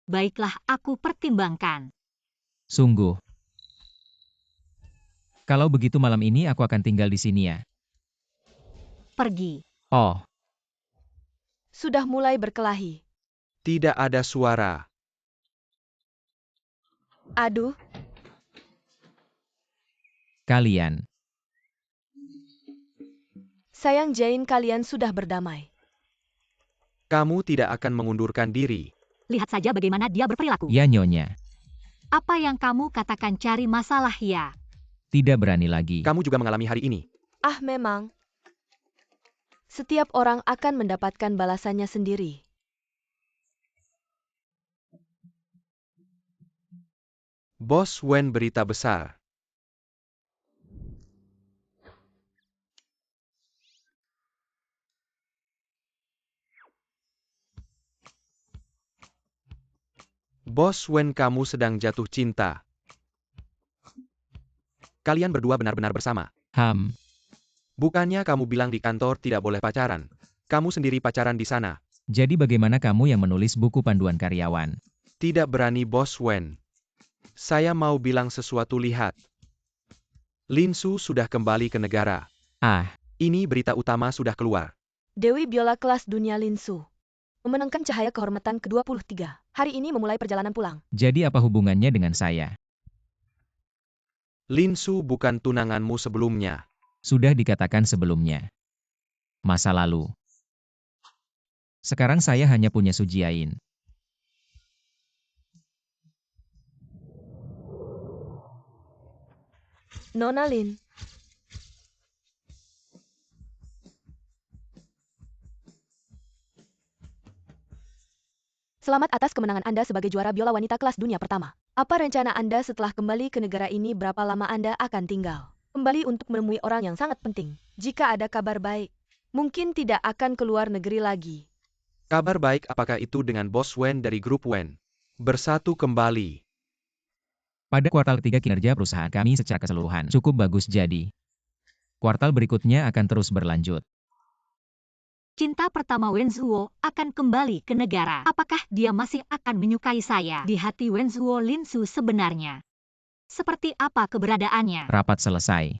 A: Baiklah, aku pertimbangkan.
B: Sungguh. Kalau begitu malam ini aku akan tinggal di sini ya.
A: Pergi.
B: Oh,
C: Sudah mulai berkelahi.
D: Tidak ada suara.
C: Aduh,
B: kalian.
C: sayang Jane, kalian sudah berdamai.
D: Kamu tidak akan mengundurkan diri.
A: Lihat saja bagaimana dia berperilaku.
B: Ya nyonya.
A: Apa yang kamu katakan cari masalah ya?
B: Tidak berani lagi.
D: Kamu juga mengalami hari ini.
C: Ah, memang. Setiap orang akan mendapatkan balasannya sendiri.
D: Bos Wen berita besar. Bos Wen, kamu sedang jatuh cinta. Kalian berdua benar-benar bersama. Bukannya kamu bilang di kantor tidak boleh pacaran. Kamu sendiri pacaran di sana.
B: Jadi bagaimana kamu yang menulis buku panduan karyawan?
D: Tidak berani Bos Wen. Saya mau bilang sesuatu, lihat. Lin Su sudah kembali ke negara.
B: Ah,
D: Ini berita utama sudah keluar.
C: Dewi Biola kelas dunia Linsu memenangkan cahaya kehormatan ke-23. Hari ini memulai perjalanan pulang.
B: jadi apa hubungannya dengan saya?
D: Lin Su bukan tunanganmu sebelumnya.
B: Sudah dikatakan sebelumnya. Masa lalu. Sekarang saya hanya punya Sujiain.
C: Nona Lin. Selamat atas kemenangan Anda sebagai juara biola wanita kelas dunia pertama. Apa rencana Anda setelah kembali ke negara ini? Berapa lama Anda akan tinggal? Kembali untuk menemui orang yang sangat penting. Jika ada kabar baik, mungkin tidak akan keluar negeri lagi.
D: Kabar baik apakah itu dengan Bos Wen dari grup Wen? Bersatu kembali.
B: Pada kuartal ketiga kinerja perusahaan kami secara keseluruhan cukup bagus jadi. Kuartal berikutnya akan terus berlanjut.
A: Cinta pertama Wenzuo akan kembali ke negara. Apakah dia masih akan menyukai saya? Di hati Wenzuo Linsu sebenarnya. Seperti apa keberadaannya?
B: Rapat selesai.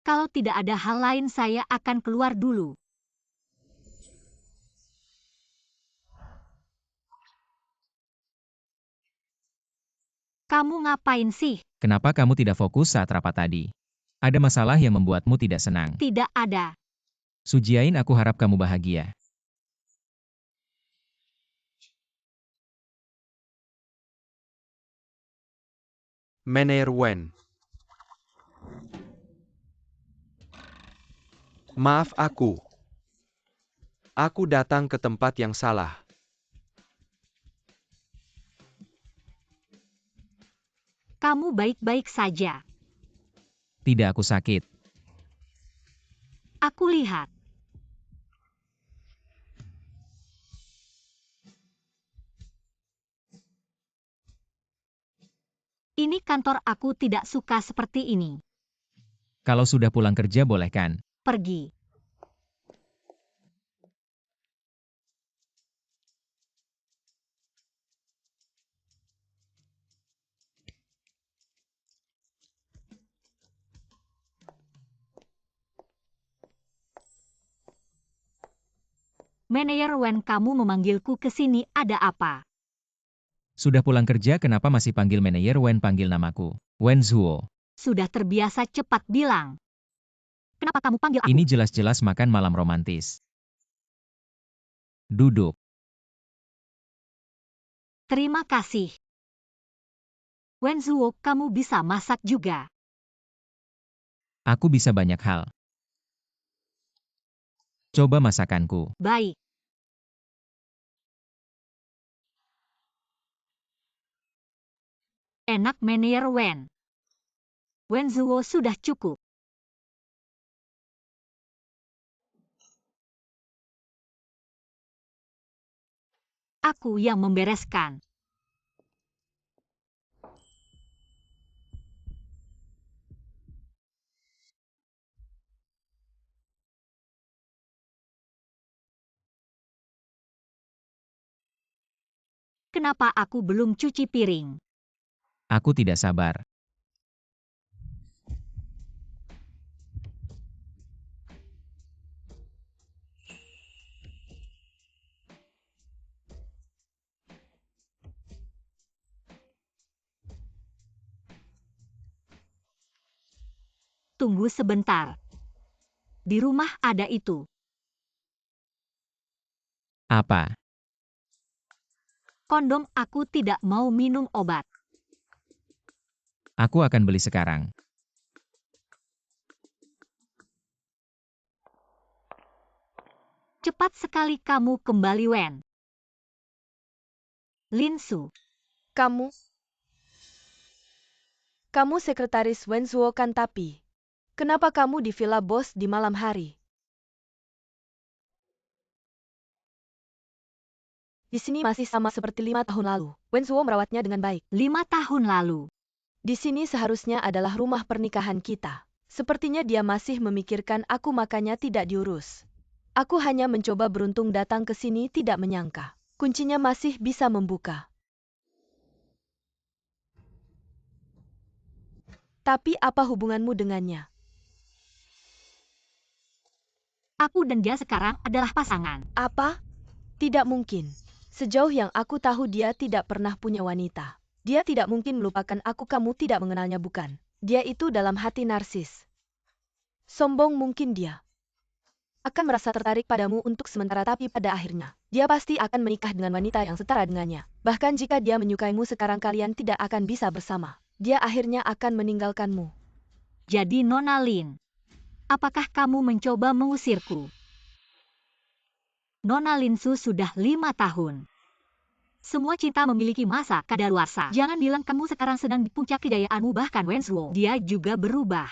A: Kalau tidak ada hal lain saya akan keluar dulu. Kamu ngapain sih?
B: Kenapa kamu tidak fokus saat rapat tadi? Ada masalah yang membuatmu tidak senang?
A: Tidak ada.
B: Sujiain, aku harap kamu bahagia.
D: Mener Wen. Maaf aku. Aku datang ke tempat yang salah.
A: Kamu baik-baik saja.
B: Tidak, aku sakit.
A: Aku lihat. Ini kantor, aku tidak suka seperti ini.
B: Kalau sudah pulang kerja boleh kan?
A: Pergi. Manajer Wen, kamu memanggilku ke sini ada apa?
B: Sudah pulang kerja kenapa masih panggil manajer Wen? Panggil namaku. Wen Zuo.
A: Sudah terbiasa, cepat bilang. Kenapa kamu panggil aku?
B: Ini jelas-jelas makan malam romantis. Duduk.
A: Terima kasih. Wen Zuo, kamu bisa masak juga.
B: Aku bisa banyak hal. Coba masakanku.
A: Baik. Enak manajer Wen. Wen Zuo, sudah cukup. Aku yang membereskan. Kenapa aku belum cuci piring?
B: Aku tidak sabar.
A: Tunggu sebentar. Di rumah ada itu.
B: Apa?
A: Kondom, aku tidak mau minum obat.
B: Aku akan beli sekarang.
A: Cepat sekali kamu kembali, Wen. Lin Su.
C: Kamu sekretaris Wen Zuo kan, tapi kenapa kamu di villa bos di malam hari? Di sini masih sama seperti 5 tahun lalu. Wen Zuo merawatnya dengan baik.
A: 5 tahun lalu.
C: Di sini seharusnya adalah rumah pernikahan kita. Sepertinya dia masih memikirkan aku, makanya tidak diurus. Aku hanya mencoba beruntung datang ke sini, tidak menyangka kuncinya masih bisa membuka. Tapi apa hubunganmu dengannya?
A: Aku dan dia sekarang adalah pasangan.
C: Apa? Tidak mungkin. Sejauh yang aku tahu dia tidak pernah punya wanita. Dia tidak mungkin melupakan aku. Kamu tidak mengenalnya, bukan? Dia itu dalam hati narsis. Sombong mungkin dia. Akan merasa tertarik padamu untuk sementara, tapi pada akhirnya dia pasti akan menikah dengan wanita yang setara dengannya. Bahkan jika dia menyukaimu sekarang, kalian tidak akan bisa bersama. Dia akhirnya akan meninggalkanmu.
A: Jadi Nona Lin, apakah kamu mencoba mengusirku? Nona Lin Su sudah 5 tahun. Semua cinta memiliki masa kadaluarsa. Jangan bilang kamu sekarang sedang di puncak kejayaanmu. Bahkan Wen Zuo, dia juga berubah.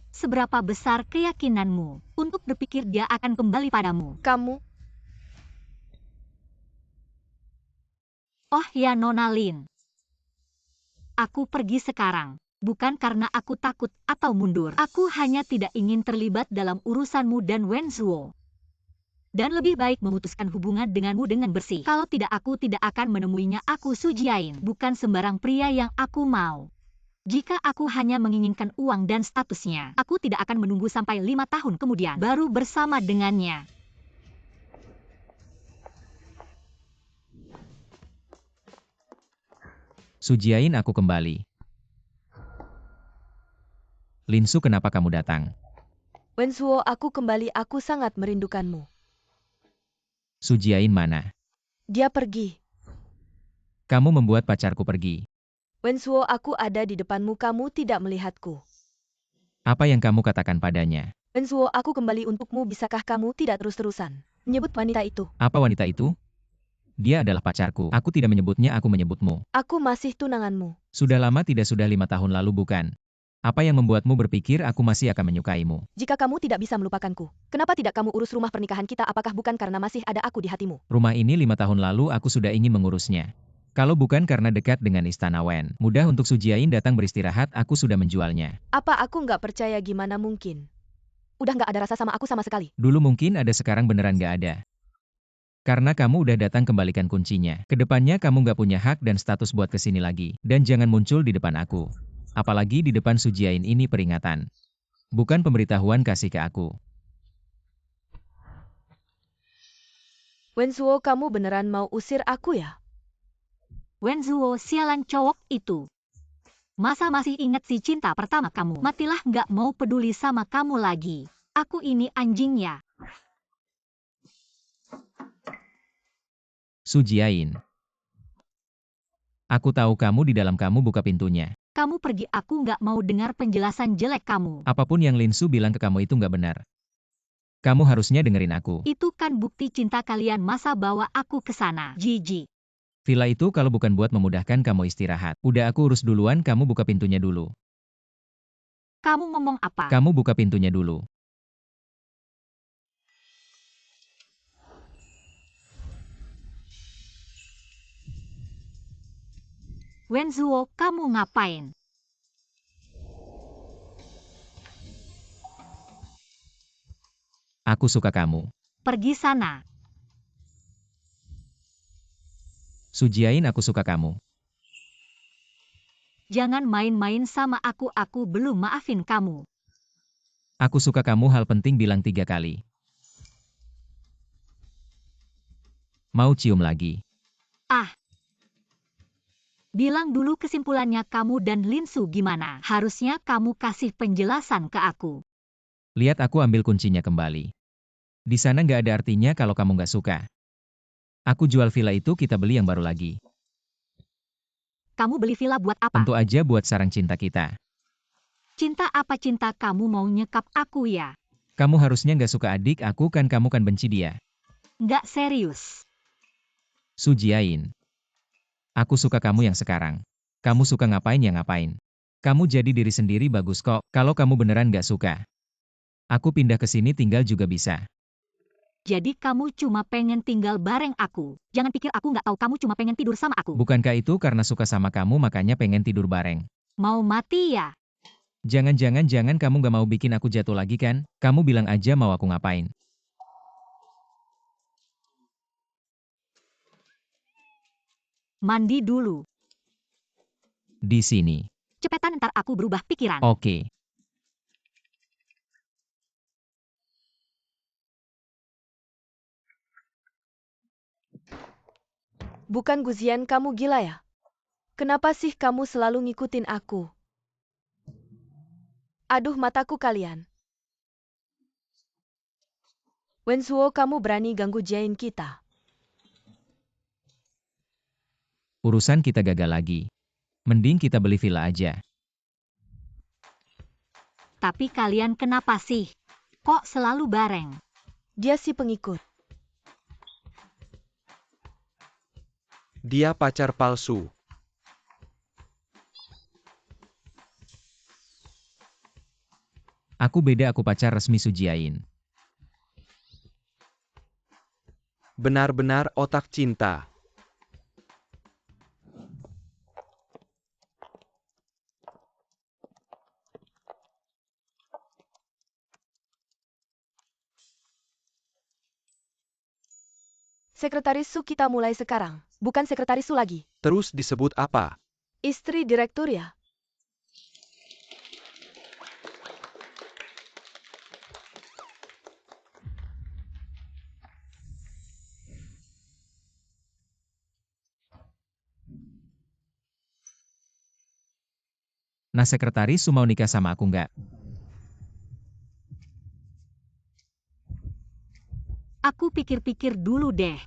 A: Seberapa besar keyakinanmu untuk berpikir dia akan kembali padamu?
C: Kamu?
A: Oh ya Nona Lin. Aku pergi sekarang. Bukan karena aku takut atau mundur. Aku hanya tidak ingin terlibat dalam urusanmu dan Wen Zuo. Dan lebih baik memutuskan hubungan denganmu dengan bersih. Kalau tidak, aku tidak akan menemuinya. Aku Su Jiayin, bukan sembarang pria yang aku mau. Jika aku hanya menginginkan uang dan statusnya, aku tidak akan menunggu sampai 5 tahun kemudian baru bersama dengannya.
B: Su Jiayin, aku kembali. Lin Su, kenapa kamu datang?
C: Wen Zuo, aku kembali. Aku sangat merindukanmu.
B: Su Jiayin mana?
C: Dia pergi.
B: Kamu membuat pacarku pergi.
C: Wen Zuo, aku ada di depanmu. Kamu tidak melihatku.
B: Apa yang kamu katakan padanya?
C: Wen Zuo, aku kembali untukmu. Bisakah kamu tidak terus-terusan menyebut wanita itu?
B: Apa wanita itu? Dia adalah pacarku. Aku tidak menyebutnya, aku menyebutmu.
C: Aku masih tunanganmu.
B: Sudah lama tidak, sudah 5 tahun lalu bukan? Apa yang membuatmu berpikir aku masih akan menyukaimu?
C: Jika kamu tidak bisa melupakanku, kenapa tidak kamu urus rumah pernikahan kita? Apakah bukan karena masih ada aku di hatimu?
B: Rumah ini 5 tahun lalu aku sudah ingin mengurusnya. Kalau bukan karena dekat dengan Istana Wen, mudah untuk Su Jiayin datang beristirahat, aku sudah menjualnya.
C: Apa aku nggak percaya? Gimana mungkin? Udah nggak ada rasa sama aku sama sekali.
B: Dulu mungkin ada, sekarang beneran nggak ada. Karena kamu udah datang, kembalikan kuncinya. Kedepannya kamu nggak punya hak dan status buat kesini lagi. Dan jangan muncul di depan aku. Apalagi di depan Su Jiayin. Ini peringatan. Bukan pemberitahuan kasih ke aku.
C: Wenzuo, kamu beneran mau usir aku ya?
A: Wenzuo, sialan cowok itu. Masa masih ingat si cinta pertama kamu? Matilah, nggak mau peduli sama kamu lagi. Aku ini anjingnya.
B: Su Jiayin. Aku tahu kamu di dalam, kamu buka pintunya.
A: Kamu pergi, aku nggak mau dengar penjelasan jelek kamu.
B: Apapun yang Lin Su bilang ke kamu itu nggak benar. Kamu harusnya dengerin aku.
A: Itu kan bukti cinta kalian, masa bawa aku ke sana. Jijik.
B: Villa itu kalau bukan buat memudahkan kamu istirahat. Udah aku urus duluan, kamu buka pintunya dulu.
A: Kamu ngomong apa?
B: Kamu buka pintunya dulu.
A: Wenzuo, kamu ngapain?
B: Aku suka kamu.
A: Pergi sana.
B: Su Jiayin, aku suka kamu.
A: Jangan main-main sama aku belum maafin kamu.
B: Aku suka kamu, hal penting bilang 3 kali. Mau cium lagi?
A: Ah. Bilang dulu kesimpulannya kamu dan Lin Su gimana? Harusnya kamu kasih penjelasan ke aku.
B: Lihat, aku ambil kuncinya kembali. Di sana nggak ada artinya kalau kamu nggak suka. Aku jual villa itu, kita beli yang baru lagi.
A: Kamu beli villa buat apa?
B: Tentu aja buat sarang cinta kita.
A: Cinta apa cinta, kamu mau nyekap aku ya?
B: Kamu harusnya nggak suka adik aku kan, kamu kan benci dia.
A: Nggak serius.
B: Su Jiayin. Aku suka kamu yang sekarang. Kamu suka ngapain ya ngapain. Kamu jadi diri sendiri bagus kok. Kalau kamu beneran nggak suka, aku pindah ke sini tinggal juga bisa.
A: Jadi kamu cuma pengen tinggal bareng aku. Jangan pikir aku nggak tahu kamu cuma pengen tidur sama aku.
B: Bukankah itu karena suka sama kamu makanya pengen tidur bareng?
A: Mau mati ya?
B: Jangan kamu nggak mau bikin aku jatuh lagi kan? Kamu bilang aja mau aku ngapain.
A: Mandi dulu.
B: Di sini.
A: Cepetan, ntar aku berubah pikiran.
B: Oke.
C: Bukan Guzian, kamu gila ya? Kenapa sih kamu selalu ngikutin aku? Aduh, mataku kalian. Wenzuo, kamu berani ganggu Jiayin kita.
B: Urusan kita gagal lagi. Mending kita beli villa aja.
A: Tapi kalian kenapa sih? Kok selalu bareng?
C: Dia si pengikut.
D: Dia pacar palsu.
B: Aku beda, aku pacar resmi Su Jiayin.
D: Benar-benar otak cinta.
C: Sekretaris Su kita mulai sekarang. Bukan sekretaris Su lagi.
D: Terus disebut apa?
C: Istri direktur ya?
B: Nah, sekretaris Su mau nikah sama aku nggak?
A: Aku pikir-pikir dulu deh.